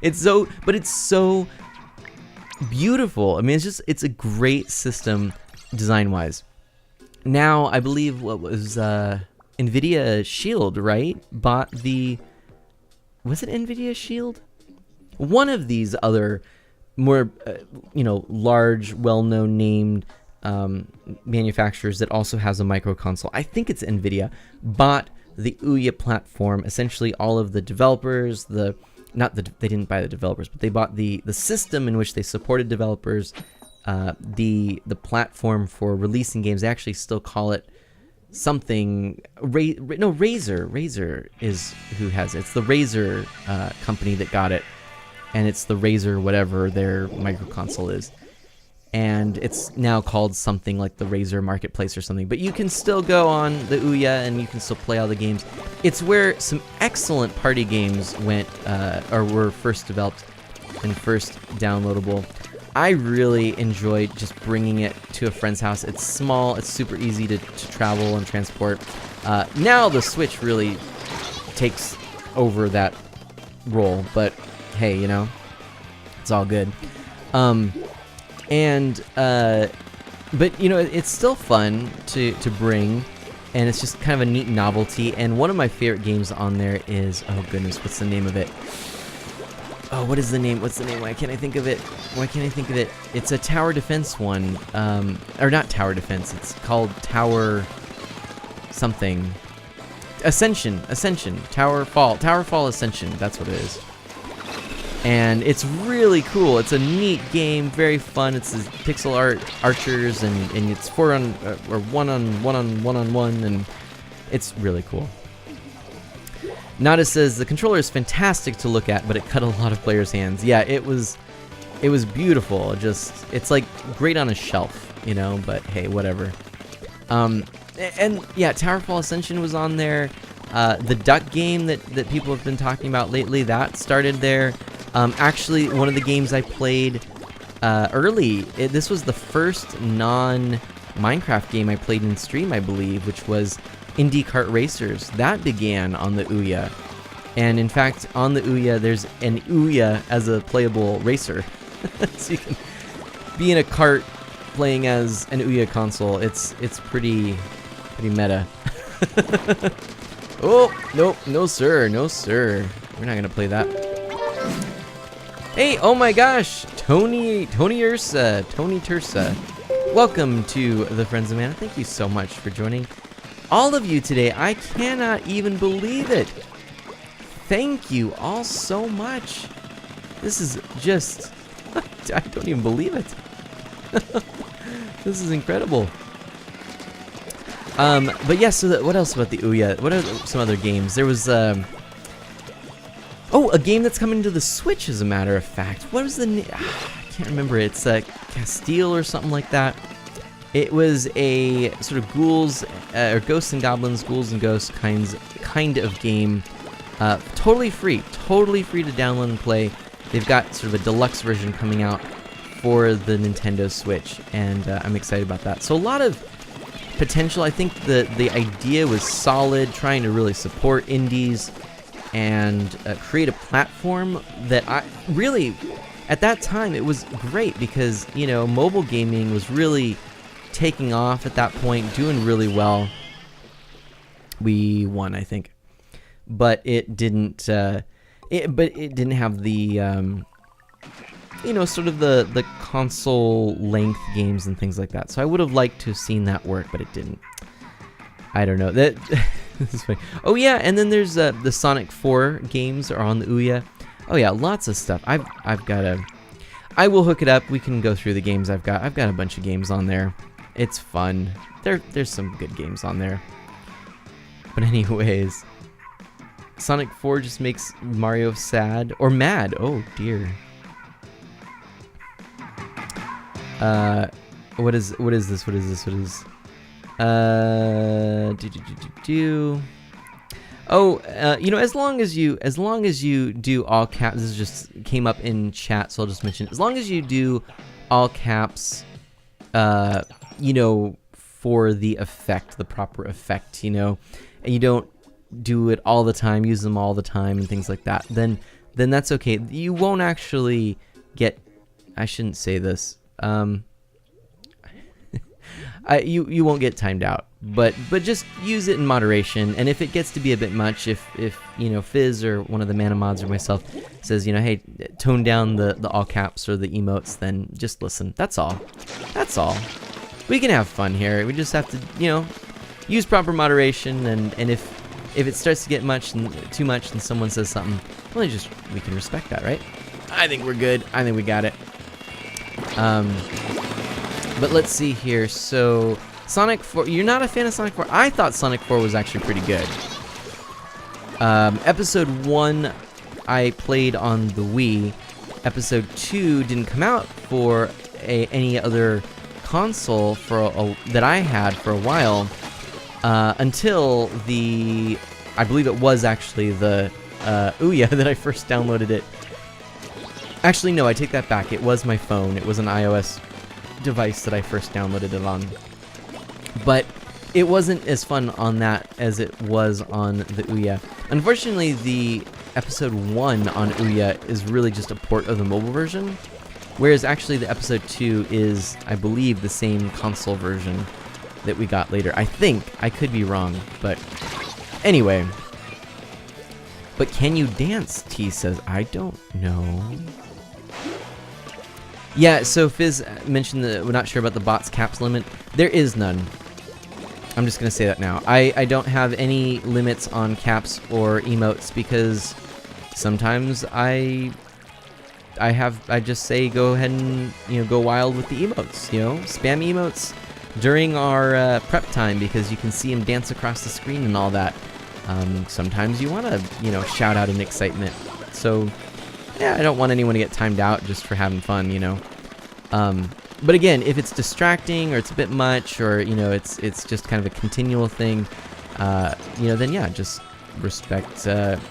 It's so beautiful. I mean, it's a great system design-wise. Now, I believe what was NVIDIA Shield, right? Bought the... Was it NVIDIA Shield? One of these other more, large, well-known named manufacturers that also has a micro console. I think it's NVIDIA. Bought the Ouya platform. Essentially, all of the developers, they didn't buy the developers, but they bought the system in which they supported developers. The platform for releasing games. They actually still call it something. Razer. Razer is who has it. It's the Razer company that got it, and it's the Razer whatever their micro console is, and it's now called something like the Razer Marketplace or something. But you can still go on the Ouya and you can still play all the games. It's where some excellent party games went or were first developed and first downloadable. I really enjoyed just bringing it to a friend's house. It's small, it's super easy to travel and transport. Now the Switch really takes over that role, but hey, it's all good. But it's still fun to bring, and it's just kind of a neat novelty. And one of my favorite games on there is, oh goodness, what's the name of it? Oh, what is the name? What's the name? Why can't I think of it? It's a tower defense one. Or not tower defense. It's called Tower something. Ascension. Tower Fall Ascension. That's what it is. And it's really cool. It's a neat game, very fun. It's this pixel art archers, and it's 1 on 1, and it's really cool. Nada says the controller is fantastic to look at, but it cut a lot of players' hands. Yeah, it was beautiful. It's like great on a shelf, but hey, whatever. And yeah, Towerfall Ascension was on there. The duck game that people have been talking about lately, that started there. Actually, one of the games I played early, this was the first non-Minecraft game I played in stream, I believe, which was Indie Kart Racers. That began on the Ouya. And in fact, on the Ouya, there's an Ouya as a playable racer. So you can be in a kart playing as an Ouya console. It's pretty meta. Oh, nope, no sir. We're not gonna play that. Hey, oh my gosh, Tony Tursa. Welcome to the Friends of Mana. Thank you so much for joining. All of you today, I cannot even believe it. Thank you all so much. This is just I don't even believe it. This is incredible. But yeah, so what else about the Ouya? What are some other games? There was, oh, a game that's coming to the Switch, as a matter of fact. What was the name? I can't remember. It's Castile or something like that. It was a sort of ghouls, or ghosts and goblins, ghouls and ghosts kind of game. Totally free to download and play. They've got sort of a deluxe version coming out for the Nintendo Switch, and I'm excited about that. So a lot of potential. I think the idea was solid, trying to really support indies and create a platform that I really, at that time, it was great because, you know, mobile gaming was really taking off at that point, doing really well. We won, I think, but it didn't. It didn't have the you know, sort of the console length games and things like that. So I would have liked to have seen that work, but it didn't. I don't know. That this is funny. Oh yeah, and then there's the Sonic 4 games are on the Ouya. Oh yeah, lots of stuff. I've got a. I will hook it up. We can go through the games I've got. I've got a bunch of games on there. It's fun. There's some good games on there. But anyways, Sonic 4 just makes Mario sad or mad. Oh dear. What is this? Oh, you know, as long as you do all caps, this just came up in chat, so I'll just mention, as long as you do all caps, you know, for the effect, the proper effect, you know, and you don't do it all the time, use them all the time and things like that, then that's okay. You won't actually get, I shouldn't say this, you won't get timed out, but just use it in moderation. And if it gets to be a bit much, if you know, Fizz or one of the mana mods or myself says, you know, hey, tone down the all caps or the emotes, then just listen. That's all. We can have fun here. We just have to, you know, use proper moderation, and if it starts to get too much and someone says something, well, we can respect that, right? I think we're good. I think we got it. But let's see here. So, Sonic 4, you're not a fan of Sonic 4? I thought Sonic 4 was actually pretty good. Episode 1, I played on the Wii. Episode 2 didn't come out for any other console that I had for a while, until I believe it was actually the Ouya that I first downloaded it. Actually, no, I take that back. It was my phone. It was an iOS device that I first downloaded it on. But it wasn't as fun on that as it was on the Ouya. Unfortunately, the episode 1 on Ouya is really just a port of the mobile version, whereas actually the episode 2 is, I believe, the same console version that we got later. I think. I could be wrong, but anyway. But can you dance? T says, I don't know. Yeah, so Fizz mentioned that we're not sure about the bot's caps limit. There is none. I'm just going to say that now. I don't have any limits on caps or emotes because sometimes I just say go ahead and, you know, go wild with the emotes, you know, spam emotes during our prep time because you can see them dance across the screen and all that. Sometimes you want to, you know, shout out in excitement. So, yeah, I don't want anyone to get timed out just for having fun, you know. But again, if it's distracting or it's a bit much or, you know, it's just kind of a continual thing, you know, then yeah, just respect the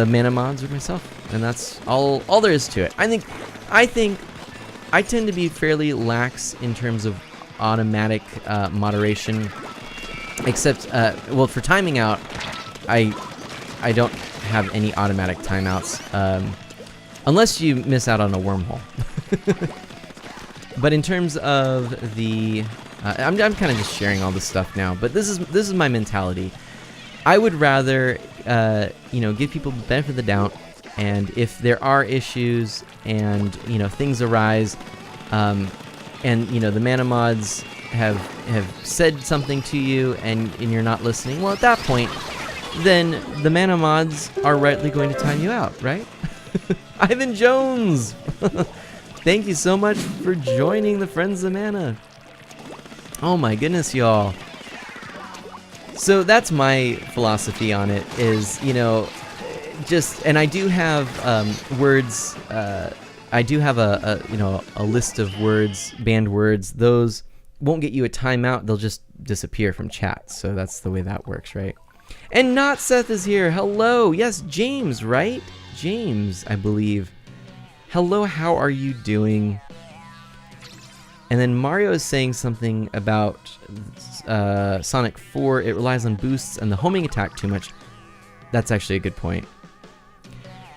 mana mods or myself. And that's all there is to it. I think I tend to be fairly lax in terms of automatic moderation. Except, well, for timing out, I don't have any automatic timeouts, unless you miss out on a wormhole. But in terms of the, I'm kind of just sharing all this stuff now. But this is my mentality. I would rather, you know, give people the benefit of the doubt, and if there are issues and, you know, things arise, and, you know, the mana mods have said something to you and you're not listening, well, at that point, then the mana mods are rightly going to time you out, right? Ivan Jones! Thank you so much for joining the Friends of Mana. Oh my goodness, y'all. So that's my philosophy on it is, you know, just, and I do have words, I do have a list of words, banned words. Those won't get you a timeout. They'll just disappear from chat. So that's the way that works, right? And not Seth is here. Hello. Yes, James, right? James, I believe. Hello, how are you doing? And then Mario is saying something about Sonic 4. It relies on boosts and the homing attack too much. That's actually a good point.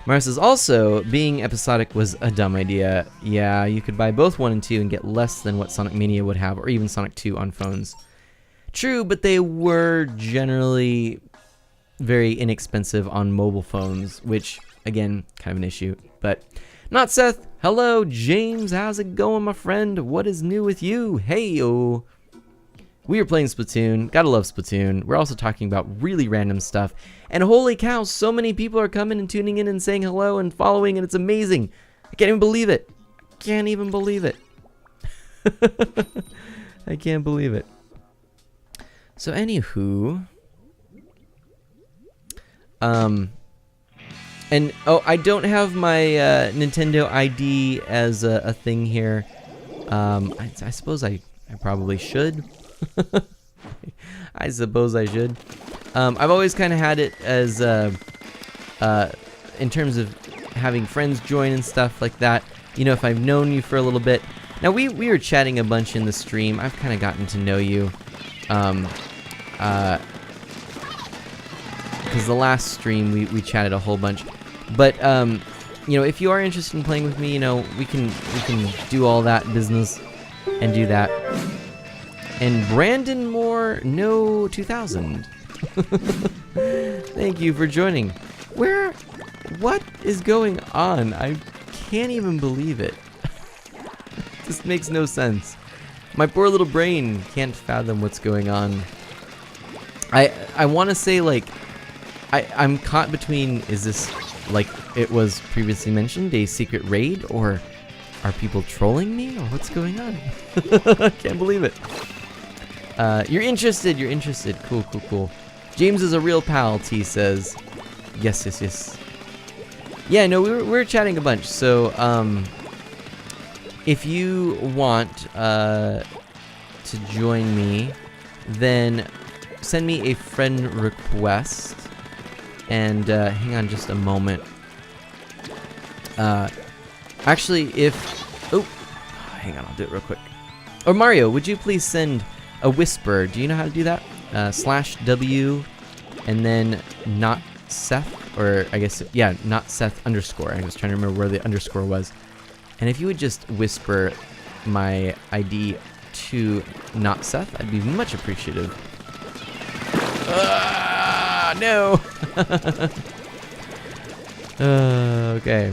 Mario says also, being episodic was a dumb idea. Yeah, you could buy both 1 and 2 and get less than what Sonic Mania would have, or even Sonic 2 on phones. True, but they were generally very inexpensive on mobile phones, which, again, kind of an issue. But not Seth. Hello, James. How's it going, my friend? What is new with you? Hey-o. We are playing Splatoon. Gotta love Splatoon. We're also talking about really random stuff. And holy cow, so many people are coming and tuning in and saying hello and following, and it's amazing. I can't even believe it. I can't even believe it. I can't believe it. So anywho, and oh, I don't have my Nintendo ID as a thing here. I suppose I probably should. I suppose I should. I've always kind of had it as in terms of having friends join and stuff like that. You know, if I've known you for a little bit. Now we were chatting a bunch in the stream. I've kind of gotten to know you. Because the last stream we chatted a whole bunch. But you know, if you are interested in playing with me, you know, we can do all that business and do that. And Brandon Moore, no 2000. Thank you for joining. What is going on? I can't even believe it. This makes no sense. My poor little brain can't fathom what's going on. I want to say, like, I'm caught between, is this, like it was previously mentioned, a secret raid, or are people trolling me, or what's going on? I can't believe it. You're interested. Cool. James is a real pal, T says. Yes. Yeah, no, we were chatting a bunch, so, if you want, to join me, then send me a friend request, and, hang on just a moment. Actually, hang on, I'll do it real quick. Or Mario, would you please send a whisper? Do you know how to do that? /W, and then not Seth, or I guess, yeah, not Seth _ I was trying to remember where the underscore was. And if you would just whisper my ID to not Seth, I'd be much appreciative. No! Okay.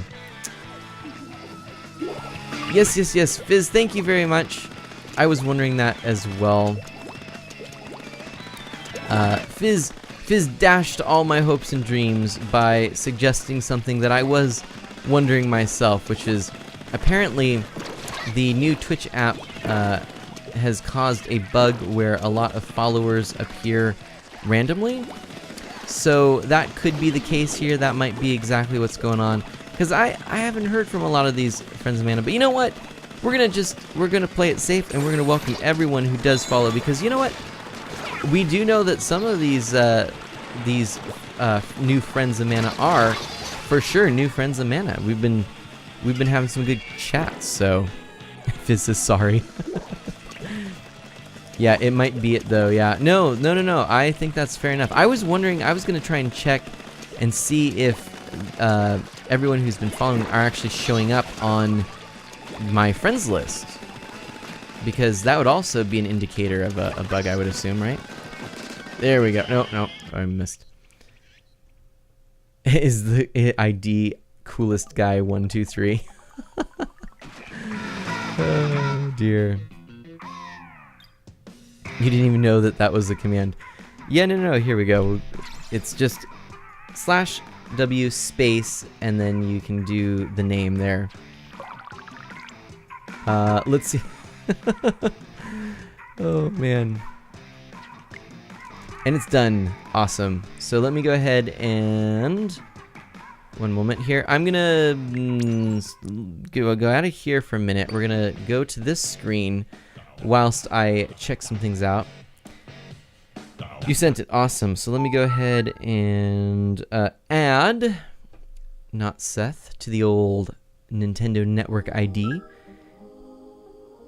Yes. Fizz, thank you very much. I was wondering that as well. Fizz dashed all my hopes and dreams by suggesting something that I was wondering myself, which is apparently the new Twitch app has caused a bug where a lot of followers appear randomly. So that could be the case here. That might be exactly what's going on. Because I haven't heard from a lot of these friends of Mana. But you know what? We're gonna play it safe, and we're gonna welcome everyone who does follow, because you know what? We do know that some of these new friends of Mana are for sure new friends of Mana. We've been having some good chats, so Fizz is sorry. Yeah, it might be it though. Yeah, no. I think that's fair enough. I was wondering. I was gonna try and check and see if everyone who's been following are actually showing up on my friends list, because that would also be an indicator of a bug, I would assume, right? There we go. No, I missed. Is the ID coolest guy 123? Oh dear. You didn't even know that was the command. Yeah, no, here we go. It's just W space, and then you can do the name there. Let's see. Oh, man. And it's done. Awesome. So let me go ahead and... One moment here. I'm gonna go out of here for a minute. We're gonna go to this screen whilst I check some things out. You sent it. Awesome. So let me go ahead and add not Seth to the old Nintendo Network ID.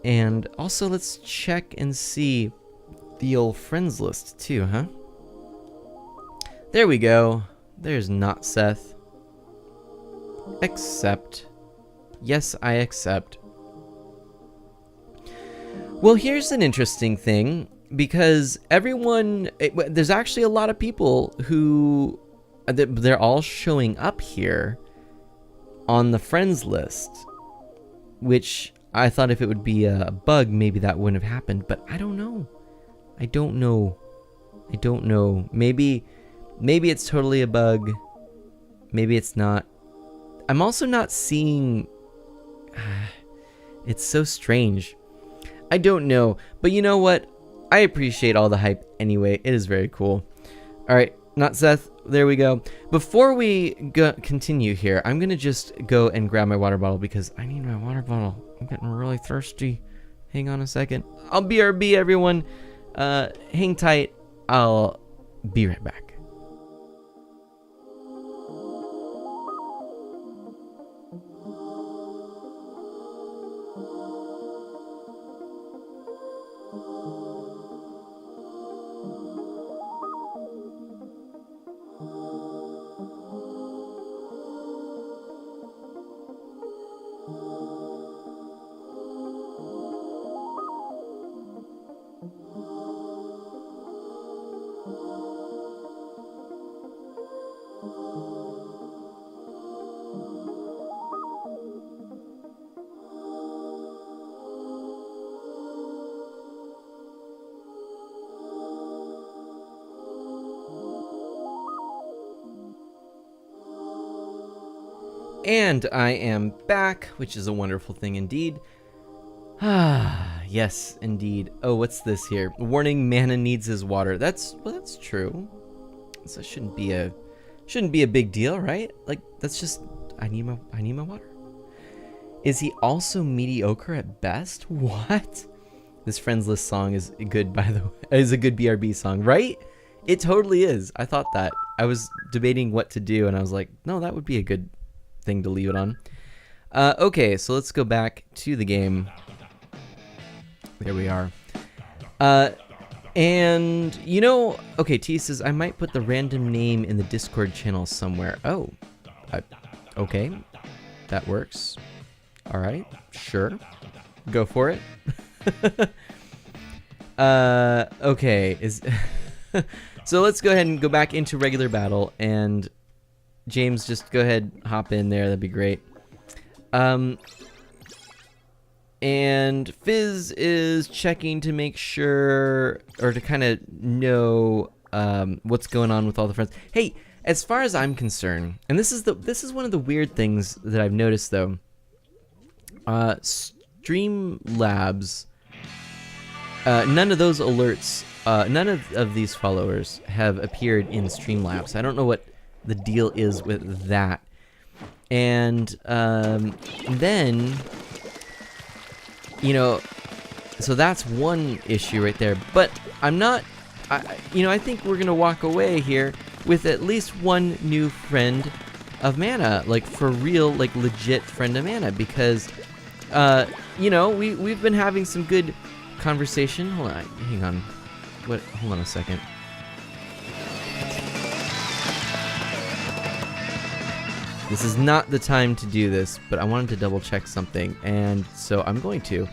And also let's check and see the old friends list too, huh? There we go. There's not Seth. Accept. Yes, I accept. Well, here's an interesting thing, because there's actually a lot of people who, they're all showing up here on the friends list, which I thought if it would be a bug, maybe that wouldn't have happened, but I don't know. I don't know. Maybe it's totally a bug. Maybe it's not. I'm also not seeing... It's so strange. I don't know. But you know what? I appreciate all the hype anyway. It is very cool. Alright, not Seth. There we go. Before we continue here, I'm going to just go and grab my water bottle because I need my water bottle. I'm getting really thirsty. Hang on a second. I'll BRB, everyone. Hang tight. I'll be right back. And I am back, which is a wonderful thing indeed. Ah, yes, indeed. Oh, what's this here? Warning: Mana needs his water. That's true. So it shouldn't be a big deal, right? Like, that's just I need my water. Is he also mediocre at best? What? This friends list song is good, by the way. Is a good BRB song, right? It totally is. I thought that. I was debating what to do, and I was like, no, that would be a good thing to leave it on. Okay, so let's go back to the game. There we are. And you know, okay, T says I might put the random name in the Discord channel somewhere. Oh, okay, that works. All right, sure, go for it. Okay, so let's go ahead and go back into regular battle, and James, just go ahead, hop in there. That'd be great. And Fizz is checking to make sure, or to kind of know what's going on with all the friends. Hey, as far as I'm concerned, and this is one of the weird things that I've noticed though. Streamlabs, none of those alerts, none of these followers have appeared in Streamlabs. I don't know what the deal is with that. And then, you know, so that's one issue right there. But I'm not, I think we're gonna walk away here with at least one new friend of Mana, like for real, like legit friend of Mana, because you know, we've been having some good conversation. Hold on, hang on. Hold on a second. This is not the time to do this, but I wanted to double check something, and so I'm going to.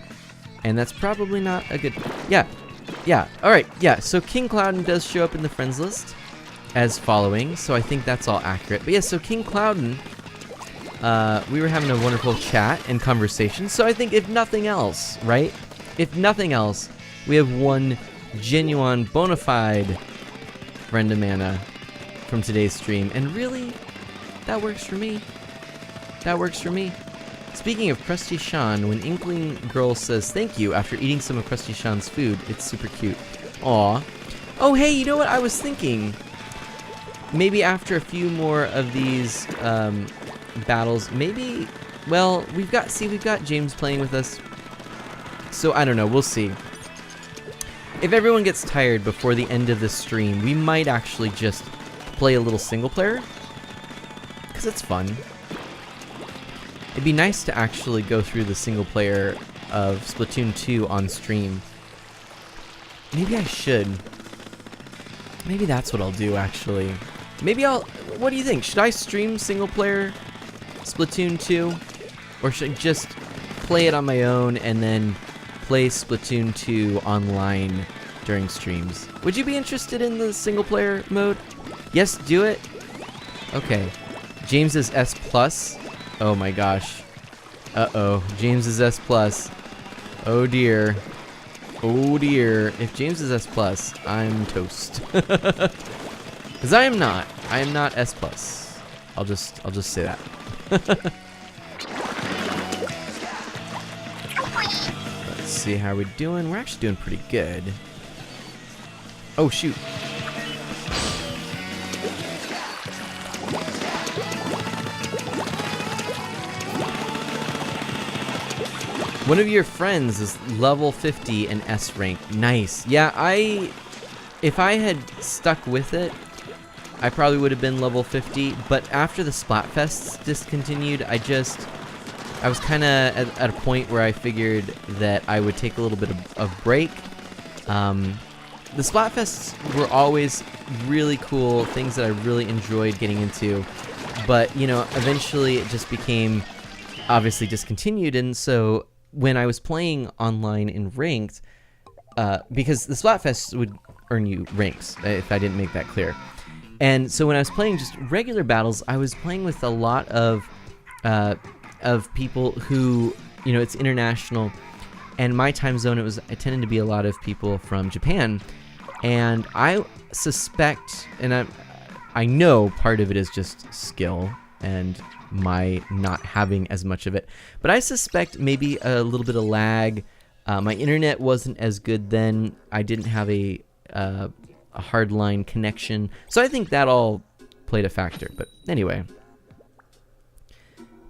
And that's probably not a good... Yeah, alright, yeah, so King Cloudin does show up in the friends list as following, so I think that's all accurate. But yeah, so King Cloudin, we were having a wonderful chat and conversation, so I think if nothing else, right? If nothing else, we have one genuine, bona fide friend of Mana from today's stream, and really... That works for me. That works for me. Speaking of Krusty Sean, when Inkling Girl says thank you after eating some of Krusty Sean's food, it's super cute. Aw. Oh, hey, you know what I was thinking? Maybe after a few more of these battles, maybe, well, we've got James playing with us. So I don't know, we'll see. If everyone gets tired before the end of this stream, we might actually just play a little single player, because it's fun. It'd be nice to actually go through the single player of Splatoon 2 on stream. Maybe I should. Maybe that's what I'll do, actually. Maybe what do you think? Should I stream single player Splatoon 2? Or should I just play it on my own and then play Splatoon 2 online during streams? Would you be interested in the single player mode? Yes, do it? Okay. James is S+. Oh my gosh. Uh-oh. James is S+. Oh dear. Oh dear. If James is S+, I'm toast. Because I am not. I am not S+. I'll just say that. Let's see how we're doing. We're actually doing pretty good. Oh shoot. One of your friends is level 50 and S rank. Nice. Yeah, if I had stuck with it, I probably would have been level 50, but after the Splatfests discontinued, I was kind of at a point where I figured that I would take a little bit of break. The Splatfests were always really cool, things that I really enjoyed getting into, but, you know, eventually it just became obviously discontinued, and so when I was playing online in ranked, because the Splatfests would earn you ranks, if I didn't make that clear. And so when I was playing just regular battles, I was playing with a lot of people who, you know, it's international, and my time zone, it tended to be a lot of people from Japan, and I suspect, and I know part of it is just skill and my not having as much of it, but I suspect maybe a little bit of lag. My internet wasn't as good then. I didn't have a hardline connection, so I think that all played a factor. But anyway,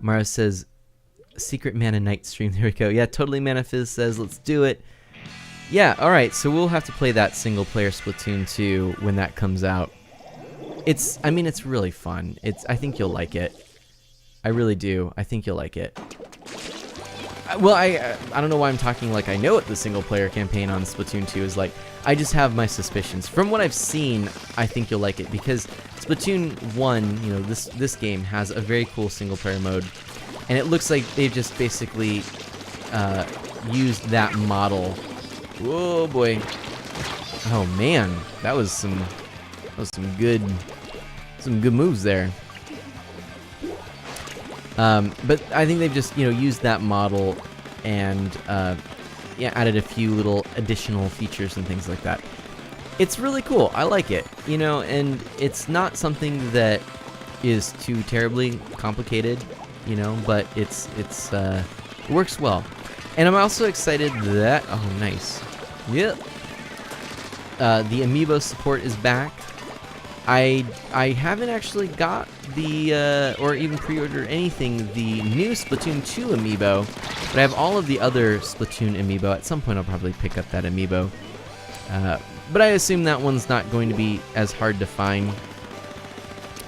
Mara says Secret Mana Night stream. There we go. Yeah, totally. Manafizz says let's do it. Yeah, all right. So we'll have to play that single player Splatoon 2 when that comes out. I mean, it's really fun. I think you'll like it. I really do. I think you'll like it. Well, I don't know why I'm talking like I know what the single player campaign on Splatoon 2 is like. I just have my suspicions. From what I've seen, I think you'll like it because Splatoon 1, you know, this game has a very cool single player mode, and it looks like they've just basically used that model. Whoa, boy. Oh man, that was some good moves there. But I think they've just, you know, used that model and yeah, added a few little additional features and things like that. It's really cool. I like it, you know, and it's not something that is too terribly complicated, you know, but it works well. And I'm also excited that, oh nice, yep, the amiibo support is back. I haven't actually got the, or even pre-ordered anything, the new Splatoon 2 amiibo, but I have all of the other Splatoon amiibo. At some point I'll probably pick up that amiibo. But I assume that one's not going to be as hard to find.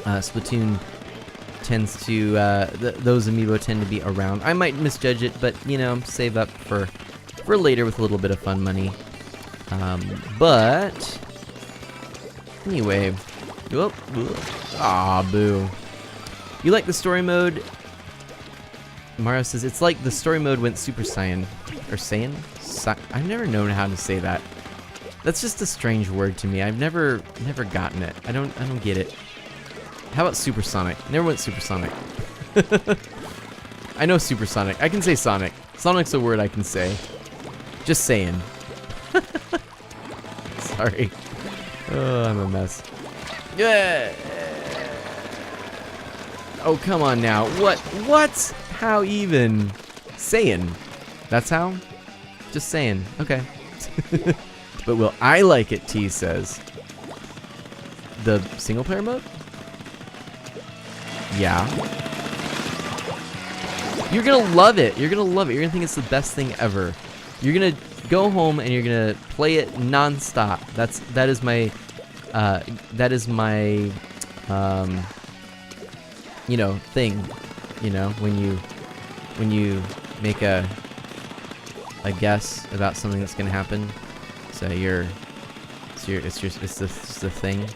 Splatoon tends to, those amiibo tend to be around. I might misjudge it, but, you know, save up for later with a little bit of fun money. But anyway, whoop, whoop. Aw, boo. You like the story mode? Mario says it's like the story mode went Super Saiyan, or Saiyan? I've never known how to say that. That's just a strange word to me. I've never gotten it. I don't get it. How about Supersonic? Never went Supersonic. I know Supersonic. I can say Sonic. Sonic's a word I can say. Just saying. Sorry. Oh, I'm a mess. Yeah. Oh, come on now. What? How even? Saying. That's how? Just saying. Okay. But will I like it, T says. The single player mode? Yeah. You're gonna love it. You're gonna love it. You're gonna think it's the best thing ever. You're gonna go home and you're gonna play it non-stop. That is my thing. When you make a guess about something that's gonna happen. So it's the thing.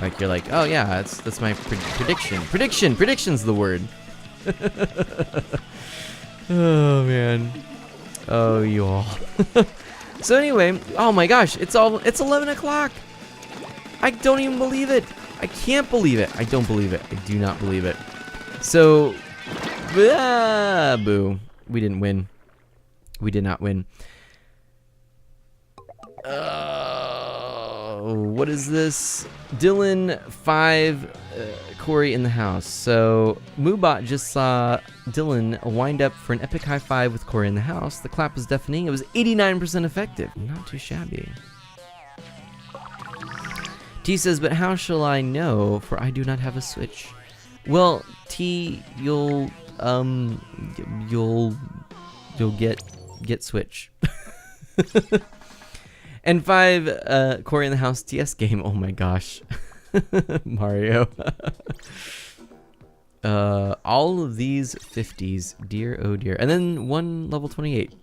Like you're like, oh yeah, that's my prediction. Prediction's the word. Oh man. Oh you all. So anyway, oh my gosh, it's 11 o'clock. I don't even believe it. I can't believe it. I don't believe it. I do not believe it. So, boo. We didn't win. We did not win. What is this? Dylan 5, Corey in the house. So Moobot just saw Dylan wind up for an epic high five with Corey in the house. The clap was deafening. It was 89% effective. Not too shabby. T says, but how shall I know? For I do not have a Switch. Well, T, you'll get Switch. And 5, Corey in the house TS game. Oh my gosh. Mario. All of these 50s. Dear, oh dear. And then one level 28.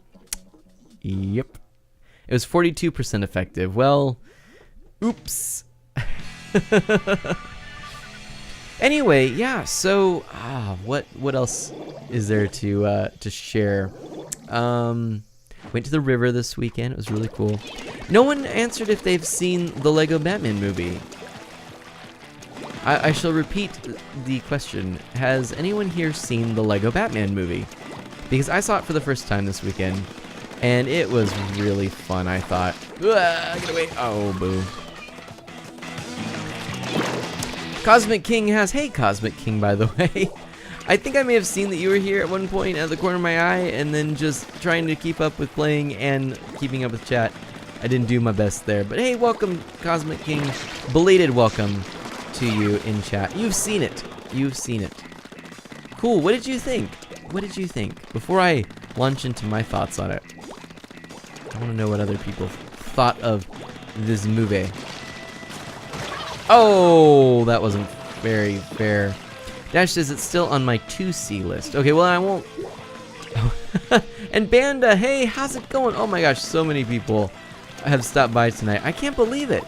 Yep. It was 42% effective. Well, oops. Anyway, yeah, so what else is there to share? Went to the river this weekend. It was really cool. No one answered if they've seen the Lego Batman movie. I shall repeat the question. Has anyone here seen the Lego Batman movie? Because I saw it for the first time this weekend, and it was really fun, I thought. Get away. Oh, boo. Cosmic King has... Hey, Cosmic King, by the way. I think I may have seen that you were here at one point at the corner of my eye, and then just trying to keep up with playing and keeping up with chat. I didn't do my best there. But hey, welcome, Cosmic King. Belated welcome to you in chat. You've seen it. You've seen it. Cool. What did you think? What did you think? Before I launch into my thoughts on it, I want to know what other people thought of this movie. Oh, that wasn't very fair. Dash says it's still on my 2C list. Okay, well, I won't... And Banda, hey, how's it going? Oh my gosh, so many people have stopped by tonight. I can't believe it.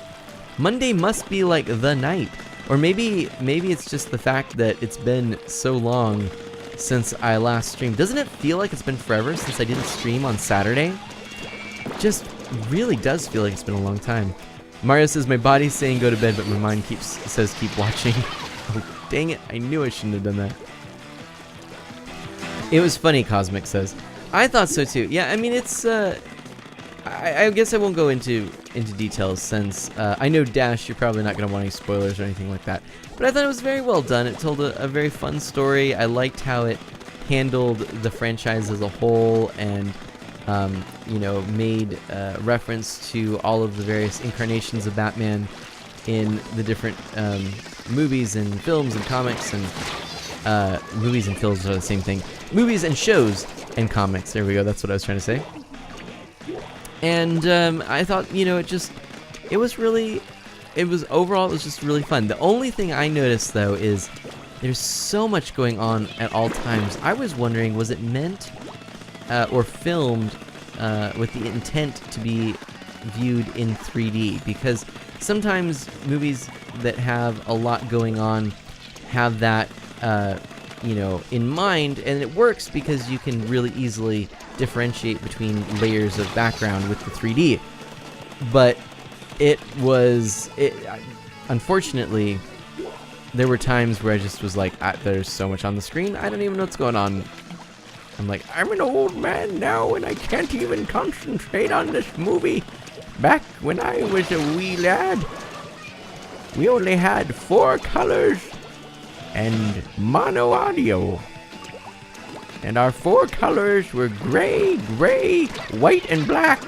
Monday must be like the night. Or maybe it's just the fact that it's been so long since I last streamed. Doesn't it feel like it's been forever since I didn't stream on Saturday? Just really does feel like it's been a long time. Mario says, my body's saying go to bed, but my mind says keep watching. Oh, dang it. I knew I shouldn't have done that. It was funny, Cosmic says. I thought so too. Yeah, I mean, it's, I guess I won't go into details since I know, Dash, you're probably not going to want any spoilers or anything like that. But I thought it was very well done. It told a very fun story. I liked how it handled the franchise as a whole and, made reference to all of the various incarnations of Batman in the different movies and films and comics and movies and films are the same thing. Movies and shows and comics. There we go. That's what I was trying to say. And I thought, it was just really fun. The only thing I noticed though is there's so much going on at all times. I was wondering, was it meant or filmed with the intent to be viewed in 3D? Because sometimes movies that have a lot going on have that, in mind, and it works because you can really easily differentiate between layers of background with the 3D. But unfortunately, there were times where I just was like, there's so much on the screen, I don't even know what's going on. I'm like, I'm an old man now and I can't even concentrate on this movie. Back when I was a wee lad, we only had 4 colors and mono audio. And our 4 colors were gray, white, and black.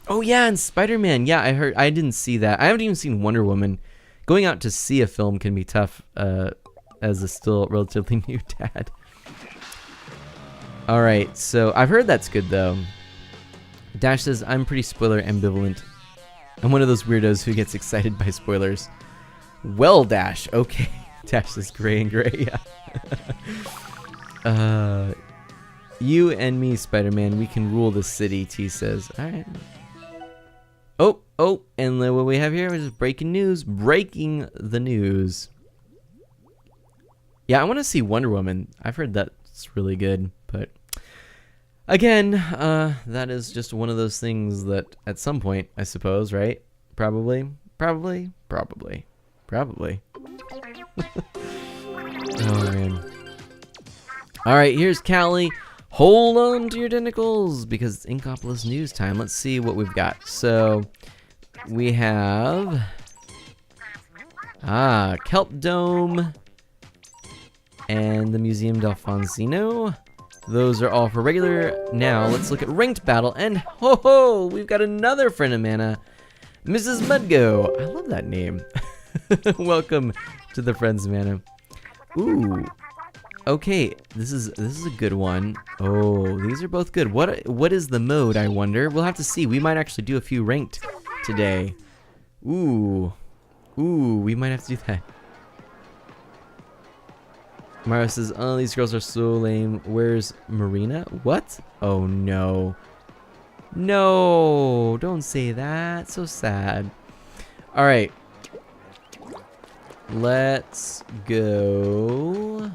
Oh yeah, and Spider-Man. Yeah, I didn't see that. I haven't even seen Wonder Woman. Going out to see a film can be tough as a still relatively new dad. All right, so I've heard that's good though. Dash says, I'm pretty spoiler ambivalent. I'm one of those weirdos who gets excited by spoilers. Well, Dash, okay. Dash says gray and gray, yeah. You and me, Spider-Man, we can rule the city, T says. All right. Oh, and what we have here is breaking news. Breaking the news. Yeah, I want to see Wonder Woman. I've heard that's really good, but again, that is just one of those things that at some point, I suppose, right? Probably. Oh, man. All right, here's Callie. Hold on to your tentacles because it's Inkopolis news time. Let's see what we've got. So we have Kelp Dome and the Museum Delfonsino. Those are all for regular. Now let's look at ranked battle, and ho, we've got another friend of Mana, Mrs. Mudgo. I love that name. Welcome to the Friends of Mana. Ooh. Okay, this is a good one. Oh, these are both good. What is the mode, I wonder? We'll have to see. We might actually do a few ranked today. Ooh, we might have to do that. Mario says, oh, these girls are so lame. Where's Marina? What? Oh, no. No, don't say that. So sad. All right. Let's go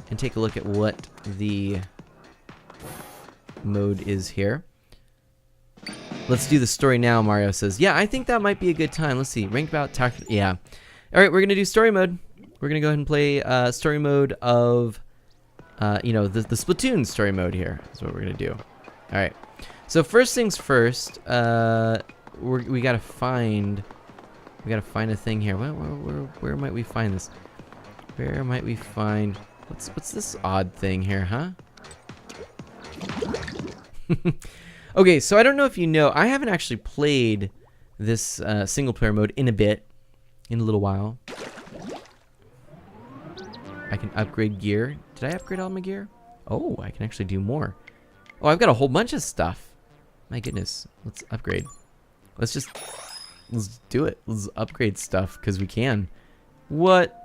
and take a look at what the mode is here. Let's do the story now, Mario says. Yeah, I think that might be a good time. Let's see. Ranked bout, yeah. All right, we're going to do story mode. We're going to go ahead and play story mode of, the Splatoon story mode here. That's what we're going to do. All right. So first things first, we got to find a thing here. Where might we find this? Where might we find... What's this odd thing here, huh? Okay, so I don't know if you know, I haven't actually played this single player mode in a little while. I can upgrade gear. Did I upgrade all my gear? Oh, I can actually do more. Oh, I've got a whole bunch of stuff. My goodness, let's upgrade. Let's do it. Let's upgrade stuff because we can. What?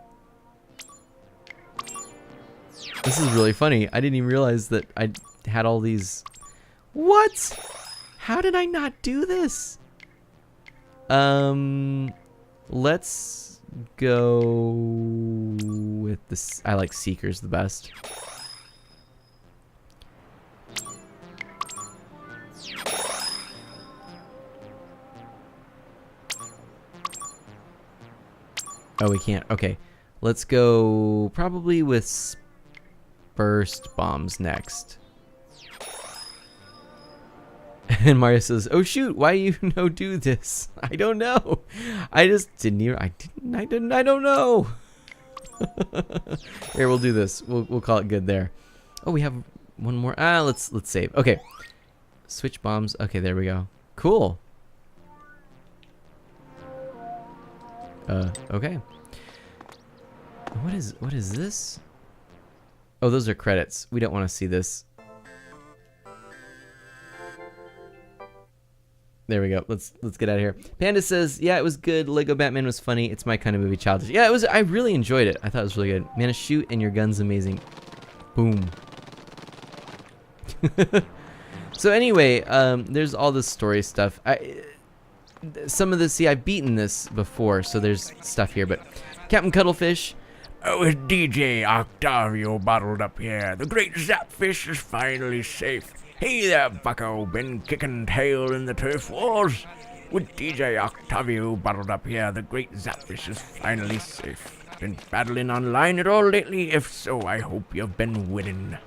This is really funny. I didn't even realize that I had all these. What? How did I not do this? Let's go with this. I like Seekers the best. Oh, we can't. Okay. Let's go probably with burst bombs next. And Mario says, "Oh shoot, why you no do this?" I don't know. I just didn't even I don't know. Here, we'll do this. We'll call it good there. Oh, we have one more. Let's save. Okay. Switch bombs. Okay, there we go. Cool. Okay. What is this? Oh, those are credits. We don't want to see this. There we go. Let's get out of here. Panda says, "Yeah, it was good. Lego Batman was funny. It's my kind of movie, childish." Yeah, it was. I really enjoyed it. I thought it was really good. Man, shoot and your gun's amazing. Boom. So anyway, there's all this story stuff. Some of this, see, I've beaten this before, so there's stuff here. But Captain Cuttlefish. Oh, it's DJ Octavio bottled up here. The great Zapfish is finally safe. Hey there, bucko. Been kicking tail in the turf wars. With DJ Octavio bottled up here, the great Zapfish is finally safe. Been battling online at all lately? If so, I hope you've been winning.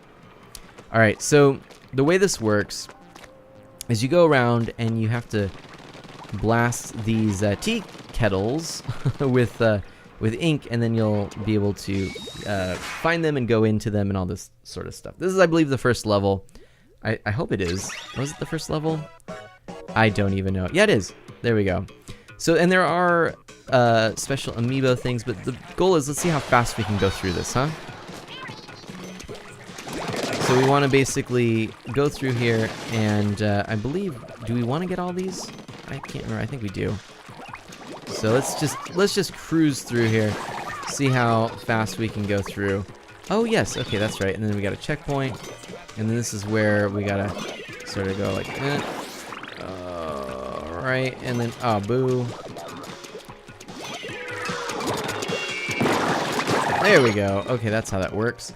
Alright, so the way this works is you go around and you have to blast these tea kettles with with ink, and then you'll be able to find them and go into them and all this sort of stuff. This is, I believe, the first level. I hope it is. Was it the first level? I don't even know. Yeah, it is. There we go. So, and there are special amiibo things, but the goal is, let's see how fast we can go through this, huh? So we want to basically go through here, and I believe, do we want to get all these? I can't remember. I think we do. So let's just cruise through here, see how fast we can go through. Oh yes, okay, that's right. And then we got a checkpoint, and then this is where we gotta sort of go like, right, and then boo. There we go. Okay, that's how that works.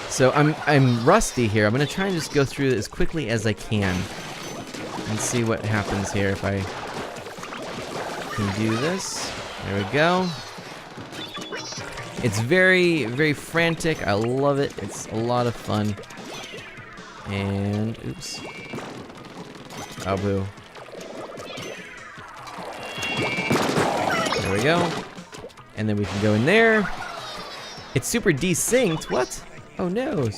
So I'm rusty here. I'm gonna try and just go through it as quickly as I can and see what happens here if I can do this. There we go. It's very, very frantic. I love it. It's a lot of fun. And oops. Oh boo. There we go. And then we can go in there. It's super desynced. What? Oh no.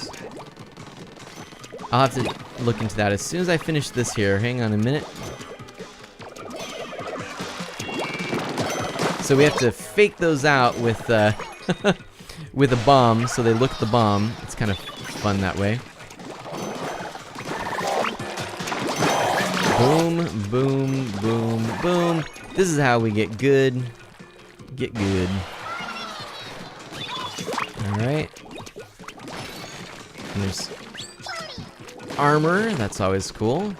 I'll have to look into that as soon as I finish this here. Hang on a minute. So we have to fake those out with with a bomb, so they look at the bomb. It's kind of fun that way. Boom, boom, boom, boom. This is how we get good. Get good. Alright. And there's armor. That's always cool.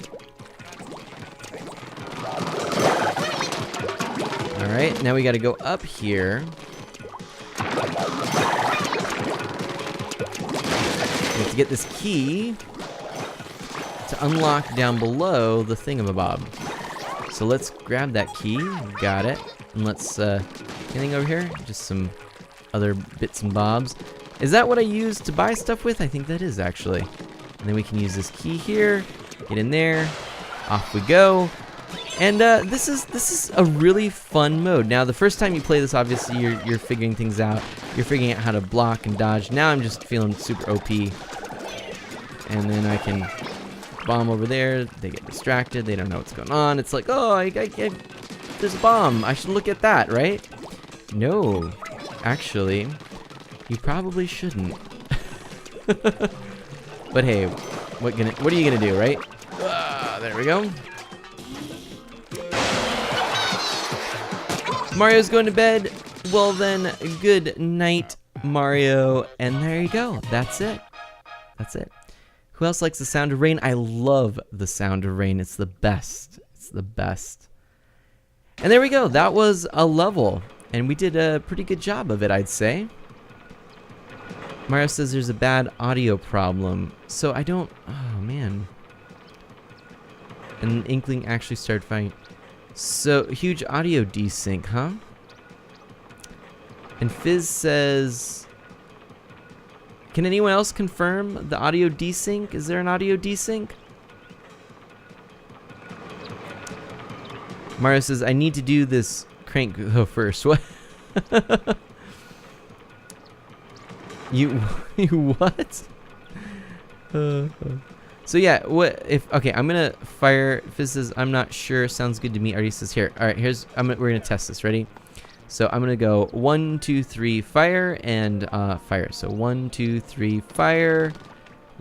Alright, now we gotta go up here. We have to get this key to unlock down below the thingamabob. So let's grab that key. Got it. And let's, anything over here? Just some other bits and bobs. Is that what I use to buy stuff with? I think that is, actually. And then we can use this key here. Get in there. Off we go. And this is a really fun mode. Now, the first time you play this, obviously, you're figuring things out. You're figuring out how to block and dodge. Now I'm just feeling super OP. And then I can bomb over there. They get distracted. They don't know what's going on. It's like, oh, there's a bomb. I should look at that, right? No. Actually, you probably shouldn't. But hey, what are you gonna do, right? There we go. Mario's going to bed. Well then, good night, Mario. And there you go. That's it. That's it. Who else likes the sound of rain? I love the sound of rain. It's the best. It's the best. And there we go. That was a level. And we did a pretty good job of it, I'd say. Mario says there's a bad audio problem. So I don't... Oh, man. And Inkling actually started fighting. So, huge audio desync, huh? And Fizz says... Can anyone else confirm the audio desync? Is there an audio desync? Mario says, I need to do this crank go first. What? You what? So yeah, what if? Okay, I'm gonna fire. Fizz says, I'm not sure. Sounds good to me. Artie says, here. All right, we're gonna test this. Ready? So I'm gonna go 1, 2, 3, fire, and fire. So 1, 2, 3, fire.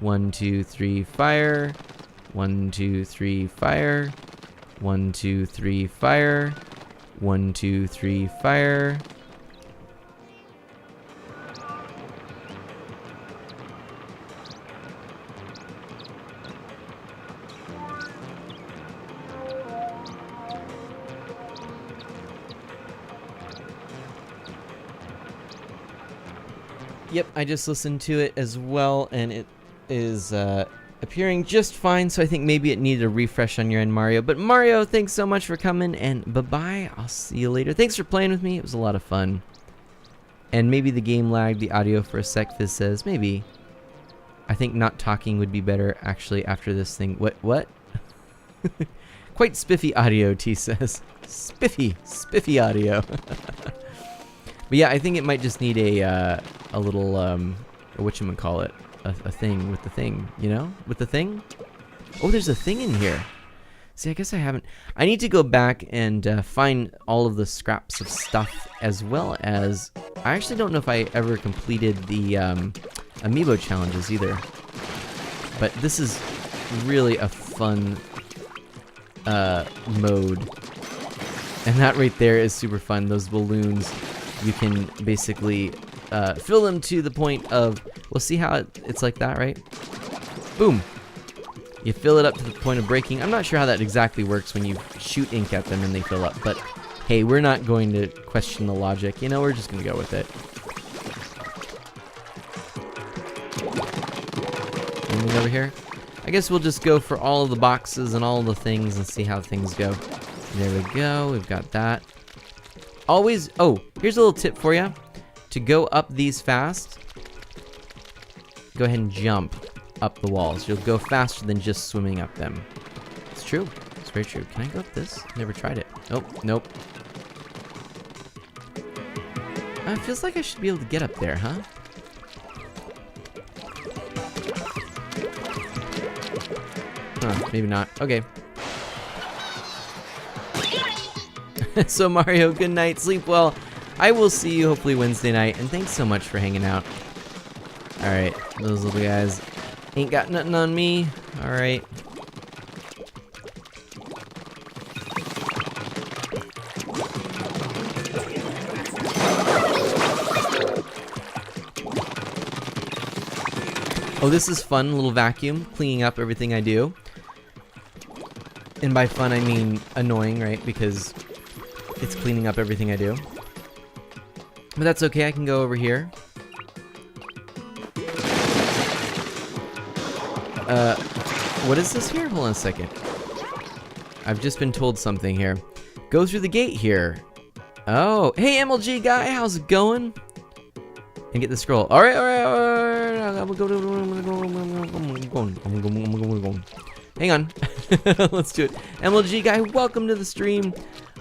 1, 2, 3, fire. 1, 2, 3, fire. 1, 2, 3, fire. 1, 2, 3, fire. Yep, I just listened to it as well, and it is appearing just fine, so I think maybe it needed a refresh on your end, Mario. But Mario, thanks so much for coming, and bye-bye. I'll see you later. Thanks for playing with me. It was a lot of fun. And maybe the game lagged the audio for a sec, Fizz says. Maybe. I think not talking would be better, actually, after this thing. What? Quite spiffy audio, T says. Spiffy audio. But yeah, I think it might just need a little whatchamacallit, a thing with the thing, you know, with the thing. Oh, there's a thing in here. See, I guess I haven't. I need to go back and find all of the scraps of stuff, as well as I actually don't know if I ever completed the amiibo challenges either. But this is really a fun mode, and that right there is super fun. Those balloons, you can basically fill them to the point of, we'll see how it's like that, right? Boom. You fill it up to the point of breaking. I'm not sure how that exactly works when you shoot ink at them and they fill up, but hey, we're not going to question the logic. You know, we're just going to go with it. Anything over here? I guess we'll just go for all of the boxes and all of the things and see how things go. There we go. We've got that. Always, oh, here's a little tip for you. To go up these fast, go ahead and jump up the walls. You'll go faster than just swimming up them. It's true. It's very true. Can I go up this? Never tried it. Oh, nope. It feels like I should be able to get up there, huh? Huh, maybe not. Okay. So Mario, good night. Sleep well. I will see you hopefully Wednesday night, and thanks so much for hanging out. Alright, those little guys ain't got nothing on me. Alright. Oh, this is fun, a little vacuum, cleaning up everything I do. And by fun, I mean annoying, right? Because it's cleaning up everything I do. But that's okay, I can go over here. What is this here? Hold on a second. I've just been told something here. Go through the gate here. Oh, hey MLG guy, how's it going? And get the scroll. Alright. Hang on. Let's do it. MLG guy, welcome to the stream.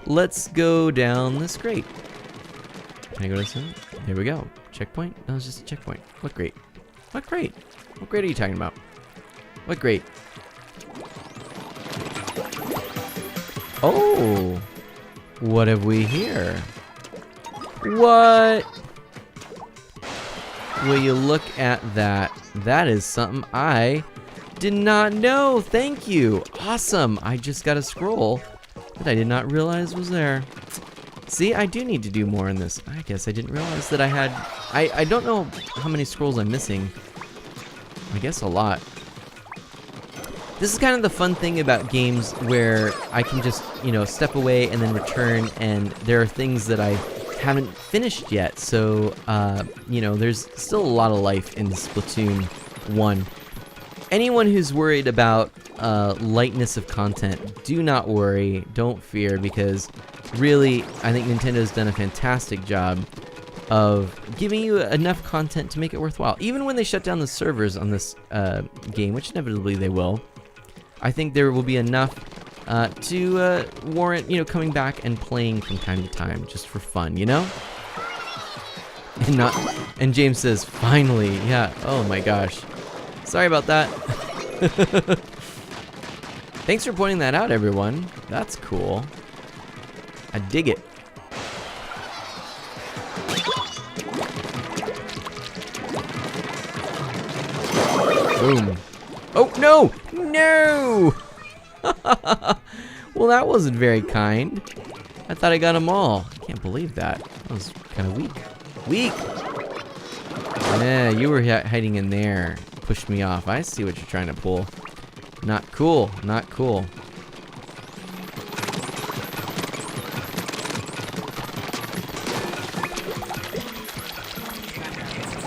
Let's go down this grate. Can I go to this one? There we go. Checkpoint? No, it's just a checkpoint. What grate? What grate? What grate are you talking about? What grate? Oh! What have we here? What? Will you look at that? That is something I did not know. Thank you. Awesome. I just got a scroll that I did not realize was there. See, I do need to do more in this. I guess I didn't realize that I had... I don't know how many scrolls I'm missing. I guess a lot. This is kind of the fun thing about games where I can just, you know, step away and then return, and there are things that I haven't finished yet. So, you know, there's still a lot of life in Splatoon 1. Anyone who's worried about lightness of content, do not worry, don't fear, because really, I think Nintendo's done a fantastic job of giving you enough content to make it worthwhile. Even when they shut down the servers on this game, which inevitably they will, I think there will be enough to warrant, you know, coming back and playing from time to time, just for fun, you know? And not. And James says, finally, yeah. Oh my gosh. Sorry about that. Thanks for pointing that out, everyone. That's cool. I dig it. Boom. Oh, no! No! Well, that wasn't very kind. I thought I got them all. I can't believe that. That was kind of weak. Weak! Yeah, you were hiding in there. Pushed me off. I see what you're trying to pull. Not cool. Not cool.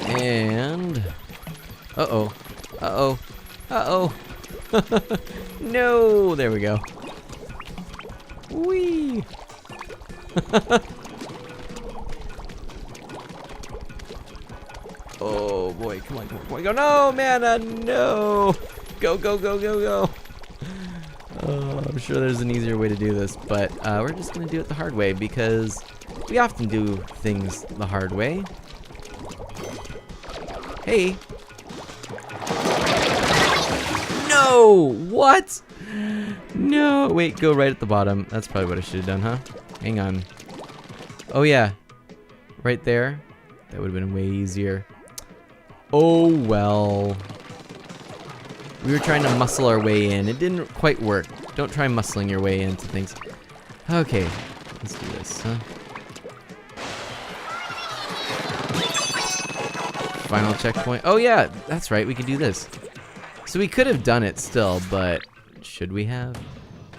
And... Uh-oh. Uh-oh. Uh-oh. No! There we go. Whee! Oh boy, come on, come on, come on, go! No, man, no! Go, go, go, go, go! Oh, I'm sure there's an easier way to do this, but we're just gonna do it the hard way because We often do things the hard way. Hey. No! What? No! Wait, go right at the bottom. That's probably what I should have done, huh? Hang on. Oh, yeah. Right there. That would have been way easier. Oh, well. We were trying to muscle our way in. It didn't quite work. Don't try muscling your way into things. Okay. Let's do this, huh? Final checkpoint. Oh, yeah. That's right. We could do this. So we could have done it still, but should we have?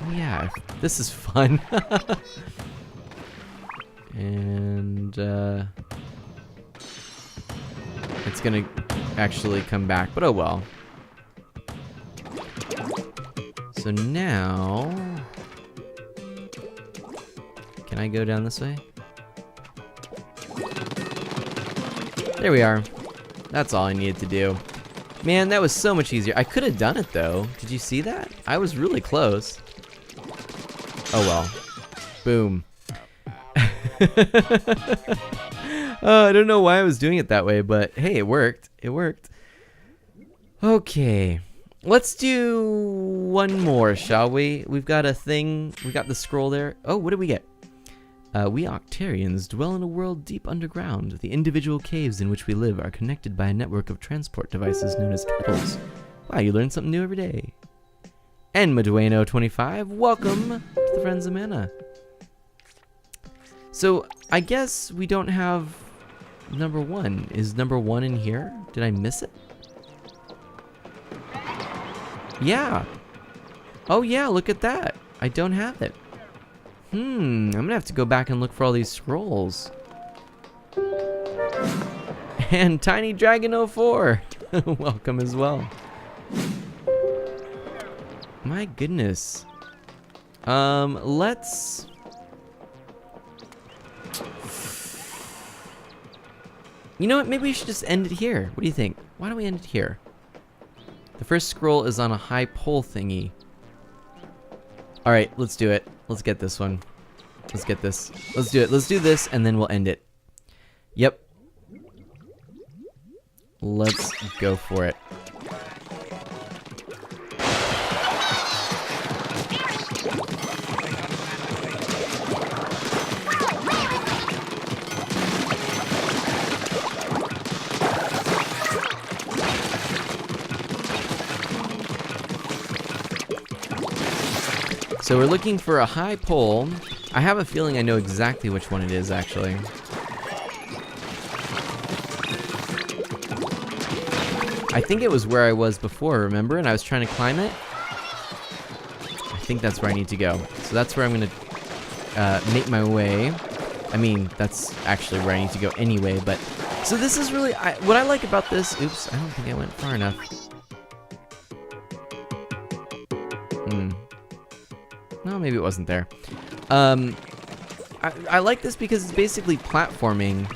Oh, yeah. This is fun. And, it's gonna actually come back, but oh well. So now, can I go down this way? There we are. That's all I needed to do. Man, that was so much easier. I could have done it though. Did you see that? I was really close. Oh well. Boom. I don't know why I was doing it that way, but hey, it worked. It worked. Okay. Let's do one more, shall we? We've got a thing. We got the scroll there. Oh, what did we get? We Octarians dwell in a world deep underground. The individual caves in which we live are connected by a network of transport devices known as tunnels. Wow, you learn something new every day. And Madueno25, welcome to the Friends of Mana. So, I guess we don't have number 1. Is number 1 in here? Did I miss it? Yeah. Oh yeah, look at that. I don't have it. I'm gonna have to go back and look for all these scrolls. And Tiny Dragon 04, welcome as well. My goodness. Let's... You know what, maybe we should just end it here. What do you think? Why don't we end it here? The first scroll is on a high pole thingy. Alright, let's do it. Let's get this one. Let's get this. Let's do it. Let's do this, and then we'll end it. Yep. Let's go for it. So we're looking for a high pole. I have a feeling I know exactly which one it is, actually. I think it was where I was before, remember? And I was trying to climb it. I think that's where I need to go. So that's where I'm going to make my way. I mean, that's actually where I need to go anyway, but... So this is really... what I like about this... Oops, I don't think I went far enough. No, maybe it wasn't there. I like this because it's basically platforming.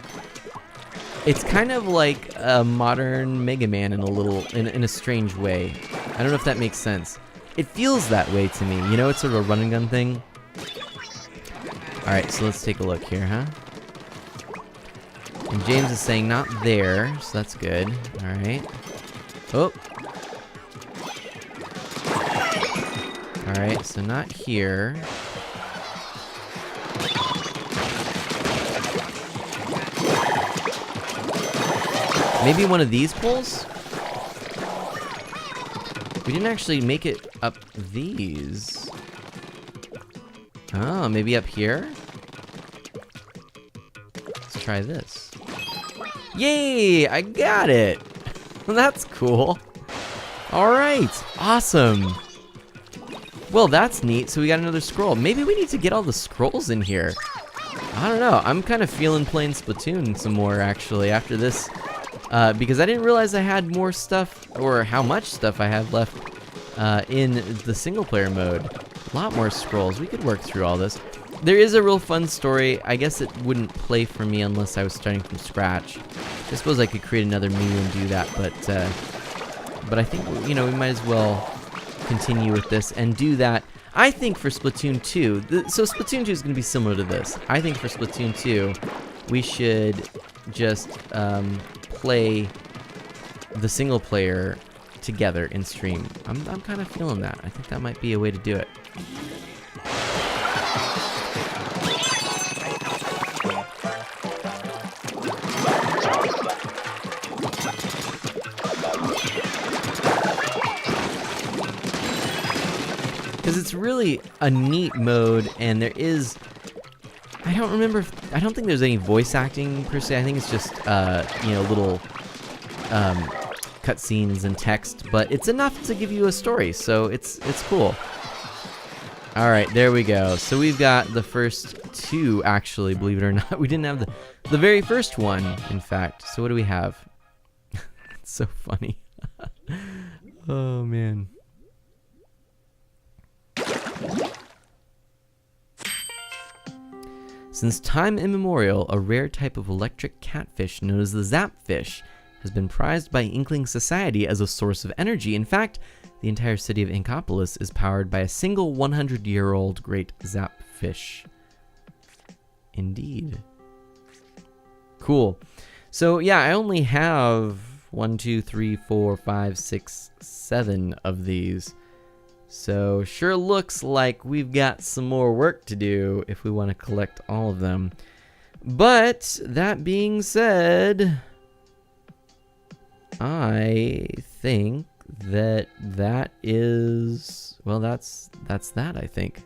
It's kind of like a modern Mega Man in a strange way. I don't know if that makes sense. It feels that way to me. You know, it's sort of a run and gun thing. Alright, so let's take a look here, huh? And James is saying not there, so that's good. Alright. Oh. Alright, so not here. Maybe one of these poles? We didn't actually make it up these. Oh, maybe up here? Let's try this. Yay! I got it! That's cool. Alright, awesome. Well, that's neat. So we got another scroll. Maybe we need to get all the scrolls in here. I don't know. I'm kind of feeling playing Splatoon some more, actually, after this. Because I didn't realize I had more stuff, or how much stuff I had left in the single-player mode. A lot more scrolls. We could work through all this. There is a real fun story. I guess it wouldn't play for me unless I was starting from scratch. I suppose I could create another menu and do that, but I think, you know, we might as well continue with this and do that. I think for Splatoon 2, so Splatoon 2 is going to be similar to this. I think for Splatoon 2, we should just play the single player together in stream. I'm kind of feeling that. I think that might be a way to do it. Because it's really a neat mode, and there is... I don't think there's any voice acting per se. I think it's just, little cutscenes and text, but it's enough to give you a story, so it's cool. All right, there we go. So we've got the first two, actually, believe it or not. We didn't have the very first one, in fact. So what do we have? It's so funny. Oh, man. Since time immemorial, a rare type of electric catfish known as the zapfish has been prized by Inkling society as a source of energy. In fact, the entire city of Inkopolis is powered by a single 100-year-old great zapfish. Indeed. Cool. So yeah, I only have 1, 2, 3, 4, 5, 6, 7 of these. So sure looks like we've got some more work to do if we want to collect all of them. But that being said, I think that is, well, that's that, I think.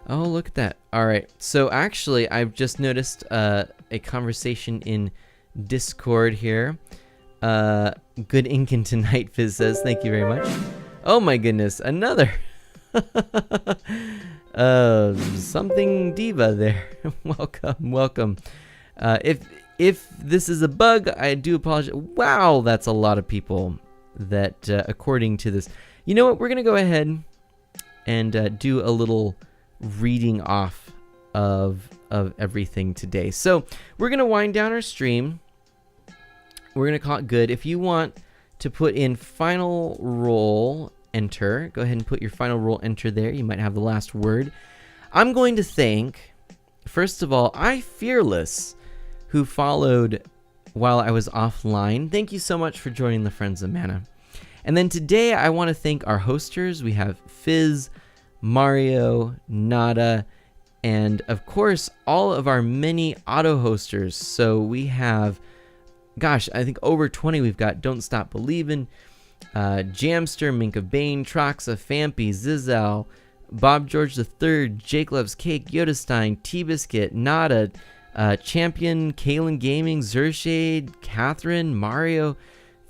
Oh, look at that. All right. So actually, I've just noticed a conversation in Discord here. Good inking tonight, Fizz says. Thank you very much. Oh my goodness, another. Something diva there. Welcome. If this is a bug, I do apologize. Wow, that's a lot of people that, according to this. You know what? We're going to go ahead and do a little reading off of everything today. So we're going to wind down our stream. We're going to call it good. If you want to put in final roll, enter. Go ahead and put your final roll, enter there. You might have the last word. I'm going to thank, first of all, iFearless, who followed while I was offline. Thank you so much for joining the Friends of Mana. And then today I want to thank our hosters. We have Fizz, Mario, Nada, and of course all of our many auto hosters. So we have, gosh, I think over 20. We've got Don't Stop Believin', Jamster, Mink of Bane, Troxa, Fampy, Zizel, Bob George III, Jake Loves Cake, Yodestein, T-Biscuit, Nada, Champion, Kalen Gaming, Zershade, Catherine, Mario,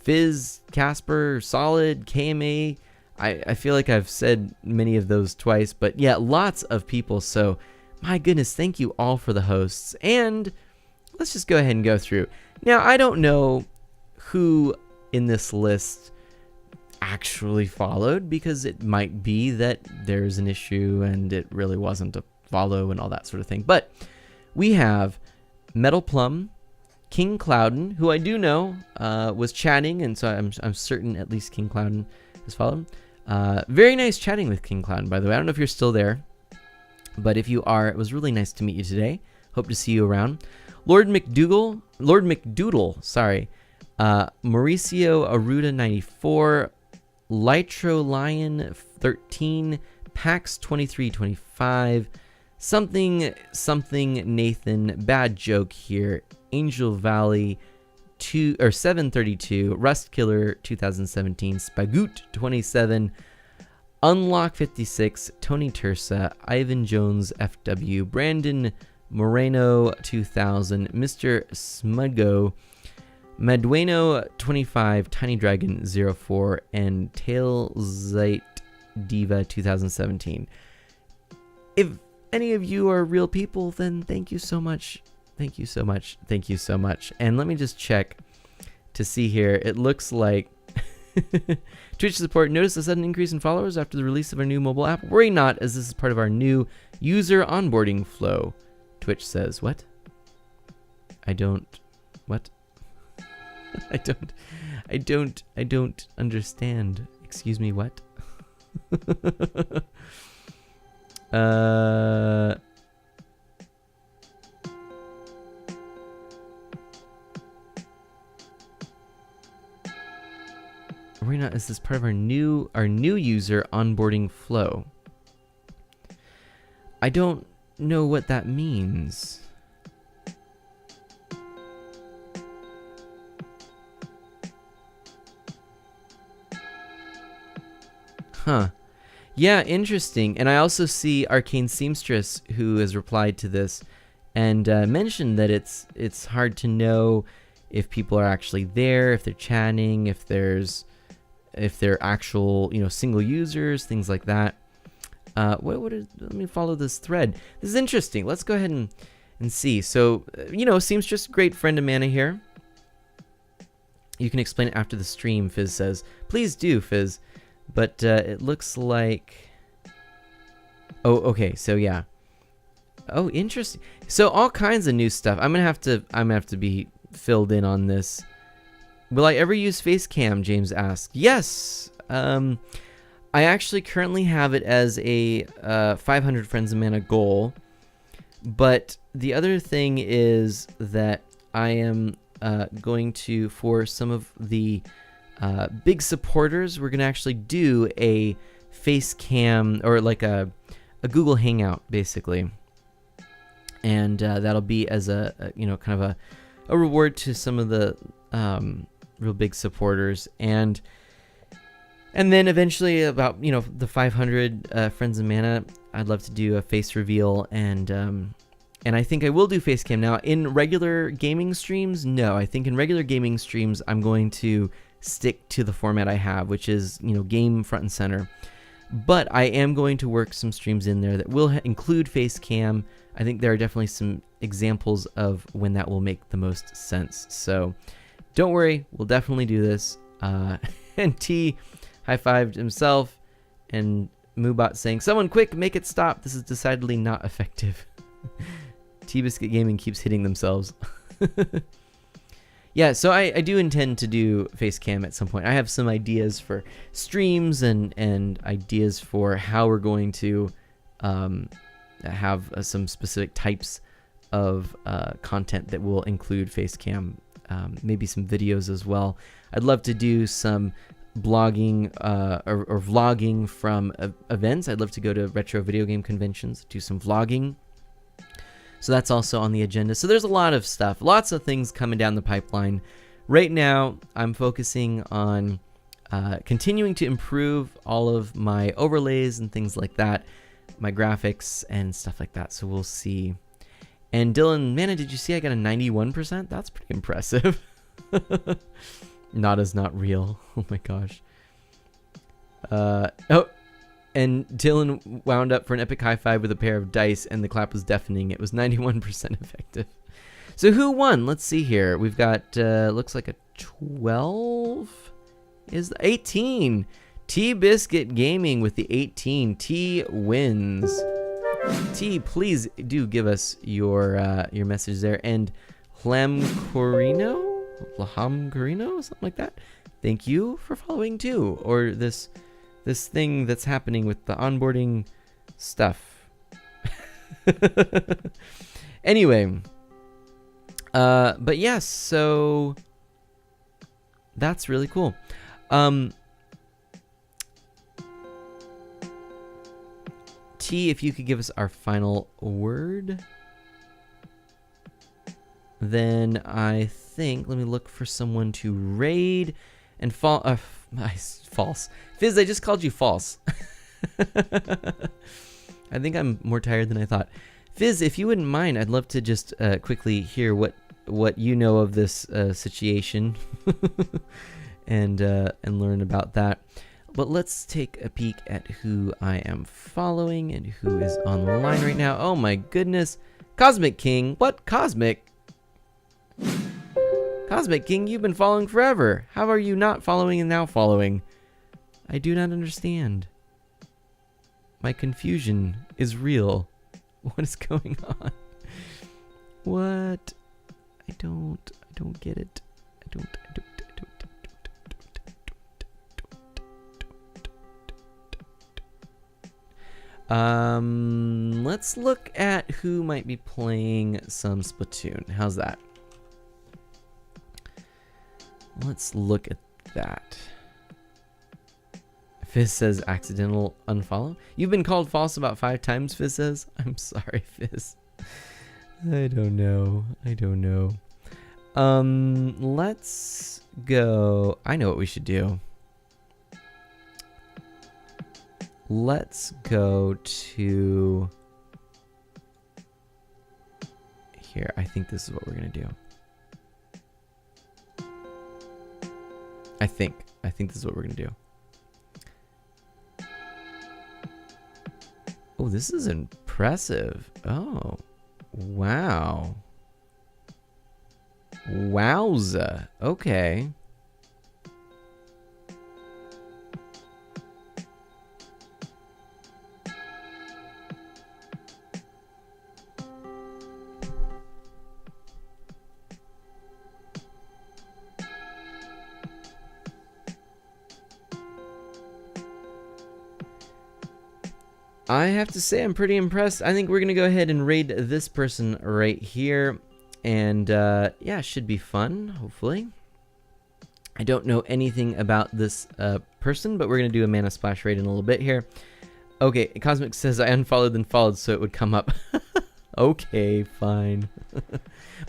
Fizz, Casper, Solid, KMA. I feel like I've said many of those twice, but yeah, lots of people. So my goodness, thank you all for the hosts. And let's just go ahead and go through. Now, I don't know who in this list actually followed, because it might be that there's an issue and it really wasn't a follow and all that sort of thing. But we have Metal Plum, King Clouden, who I do know was chatting, and so I'm certain at least King Clouden has followed. Very nice chatting with King Clouden, by the way. I don't know if you're still there, but if you are, it was really nice to meet you today. Hope to see you around. Lord McDoodle, Mauricio Aruda 94, Litro Lion 13, Pax 2325, something Nathan, bad joke here, Angel Valley 732, Rust Killer 2017, Spagoot 27, Unlock 56, Tony Tursa, Ivan Jones FW, Brandon Moreno 2000, Mr. Smudgo, Medueno 25, Tiny Dragon 04, and Tailzite Diva 2017. If any of you are real people, then thank you so much. Thank you so much. Thank you so much. And let me just check to see here. It looks like Twitch support. Notice a sudden increase in followers after the release of our new mobile app. Worry not, as this is part of our new user onboarding flow. Twitch says, what? What? I don't understand. Excuse me, what? Worry not, is this part of our new user onboarding flow? I don't know what that means. Huh. Yeah, interesting. And I also see Arcane Seamstress, who has replied to this and mentioned that it's hard to know if people are actually there, if they're chatting, if they're actual, single users, things like that. Let me follow this thread. This is interesting. Let's go ahead and see. So, Seamstress, great friend of Mana here. You can explain it after the stream, Fizz says. Please do, Fizz. But it looks like... Oh, okay. So yeah. Oh, interesting. So all kinds of new stuff. I'm gonna have to be filled in on this. Will I ever use Facecam? James asked. Yes. I actually currently have it as a 500 Friends of Mana goal. But the other thing is that I am going to, for some of the big supporters, we're going to actually do a face cam, or like a Google Hangout, basically. And that'll be as a kind of a reward to some of the real big supporters. And then eventually, about the 500 Friends of Mana, I'd love to do a face reveal, and I think I will do face cam. Now, in regular gaming streams, no. I think in regular gaming streams, I'm going to stick to the format I have, which is game front and center. But I am going to work some streams in there that will include face cam. I think there are definitely some examples of when that will make the most sense. So don't worry, we'll definitely do this. And T high-fived himself, and Moobot saying, "Someone quick, make it stop. This is decidedly not effective." T-Biscuit Gaming keeps hitting themselves. Yeah, so I do intend to do Facecam at some point. I have some ideas for streams and ideas for how we're going to have some specific types of content that will include Facecam, maybe some videos as well. I'd love to do some blogging or vlogging from events. I'd love to go to retro video game conventions, do some vlogging. So that's also on the agenda. So there's a lot of stuff, lots of things coming down the pipeline. Right now, I'm focusing on continuing to improve all of my overlays and things like that, my graphics and stuff like that. So we'll see. And Dylan, Mana, did you see I got a 91%? That's pretty impressive. Nada's not real. Oh my gosh. Oh. And Dylan wound up for an epic high five with a pair of dice, and the clap was deafening. It was 91% effective. So who won? Let's see here. We've got, looks like a 12? Is 18. T-Biscuit Gaming with the 18. T wins. T, please do give us your message there. And Hlamcorino? Something like that. Thank you for following too. Or this thing that's happening with the onboarding stuff. Anyway, but yes, so that's really cool. T, if you could give us our final word, then I think, let me look for someone to raid and false. Fizz, I just called you false. I think I'm more tired than I thought. Fizz, if you wouldn't mind, I'd love to just quickly hear what you know of this situation and learn about that. But let's take a peek at who I am following and who is on the line right now. Oh my goodness. Cosmic King. What? Cosmic Cosmic King, you've been following forever. How are you not following and now following? I do not understand. My confusion is real. What is going on? What? I don't get it. I don't. Let's look at who might be playing some Splatoon. How's that? Let's look at that. Fizz says accidental unfollow. You've been called false about 5 times, Fizz says. I'm sorry, Fizz. I don't know. Let's go. I know what we should do. Let's go to here. I think this is what we're gonna do. I think this is what we're gonna do. Oh, this is impressive. Oh, wow. Wowza. Okay. I have to say I'm pretty impressed. I think we're going to go ahead and raid this person right here. And yeah, should be fun, hopefully. I don't know anything about this person, but we're going to do a mana splash raid in a little bit here. Okay, Cosmic says I unfollowed and followed so it would come up. Okay, fine.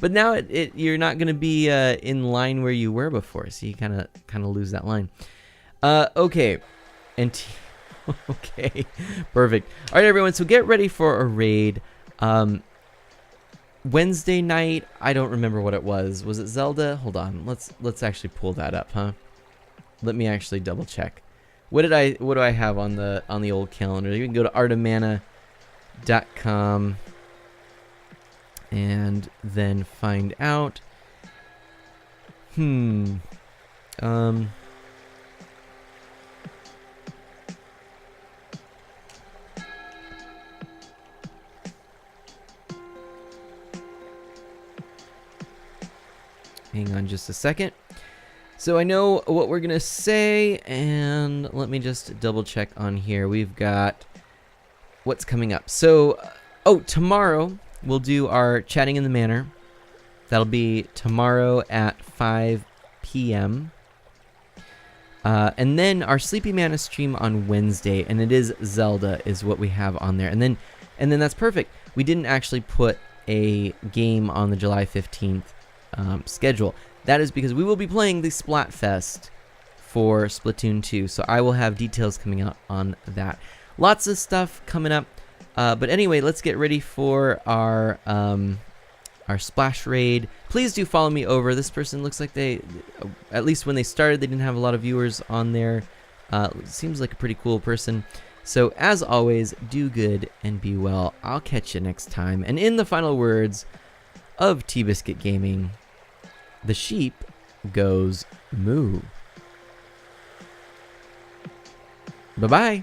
But now you're not going to be in line where you were before, so you kind of lose that line. Okay. And okay, perfect. All right, everyone, so get ready for a raid. Wednesday night, I don't remember what it was. Was it Zelda? Hold on, let's actually pull that up, huh? Let me actually double check. What do I have on the old calendar? You can go to artamana.com and then find out. Hang on just a second. So I know what we're gonna say, and let me just double check on here. We've got what's coming up. So, tomorrow we'll do our Chatting in the Manor. That'll be tomorrow at 5 p.m. And then our Sleepy Mana stream on Wednesday, and it is Zelda is what we have on there. And then that's perfect. We didn't actually put a game on the July 15th schedule. That is because we will be playing the Splatfest for Splatoon 2, so I will have details coming out on that. Lots of stuff coming up, but anyway, let's get ready for our splash raid. Please do follow me over. This person looks like they, at least when they started, they didn't have a lot of viewers on there. Seems like a pretty cool person. So as always, do good and be well. I'll catch you next time. And in the final words of T-Biscuit Gaming, the sheep goes moo. Bye-bye.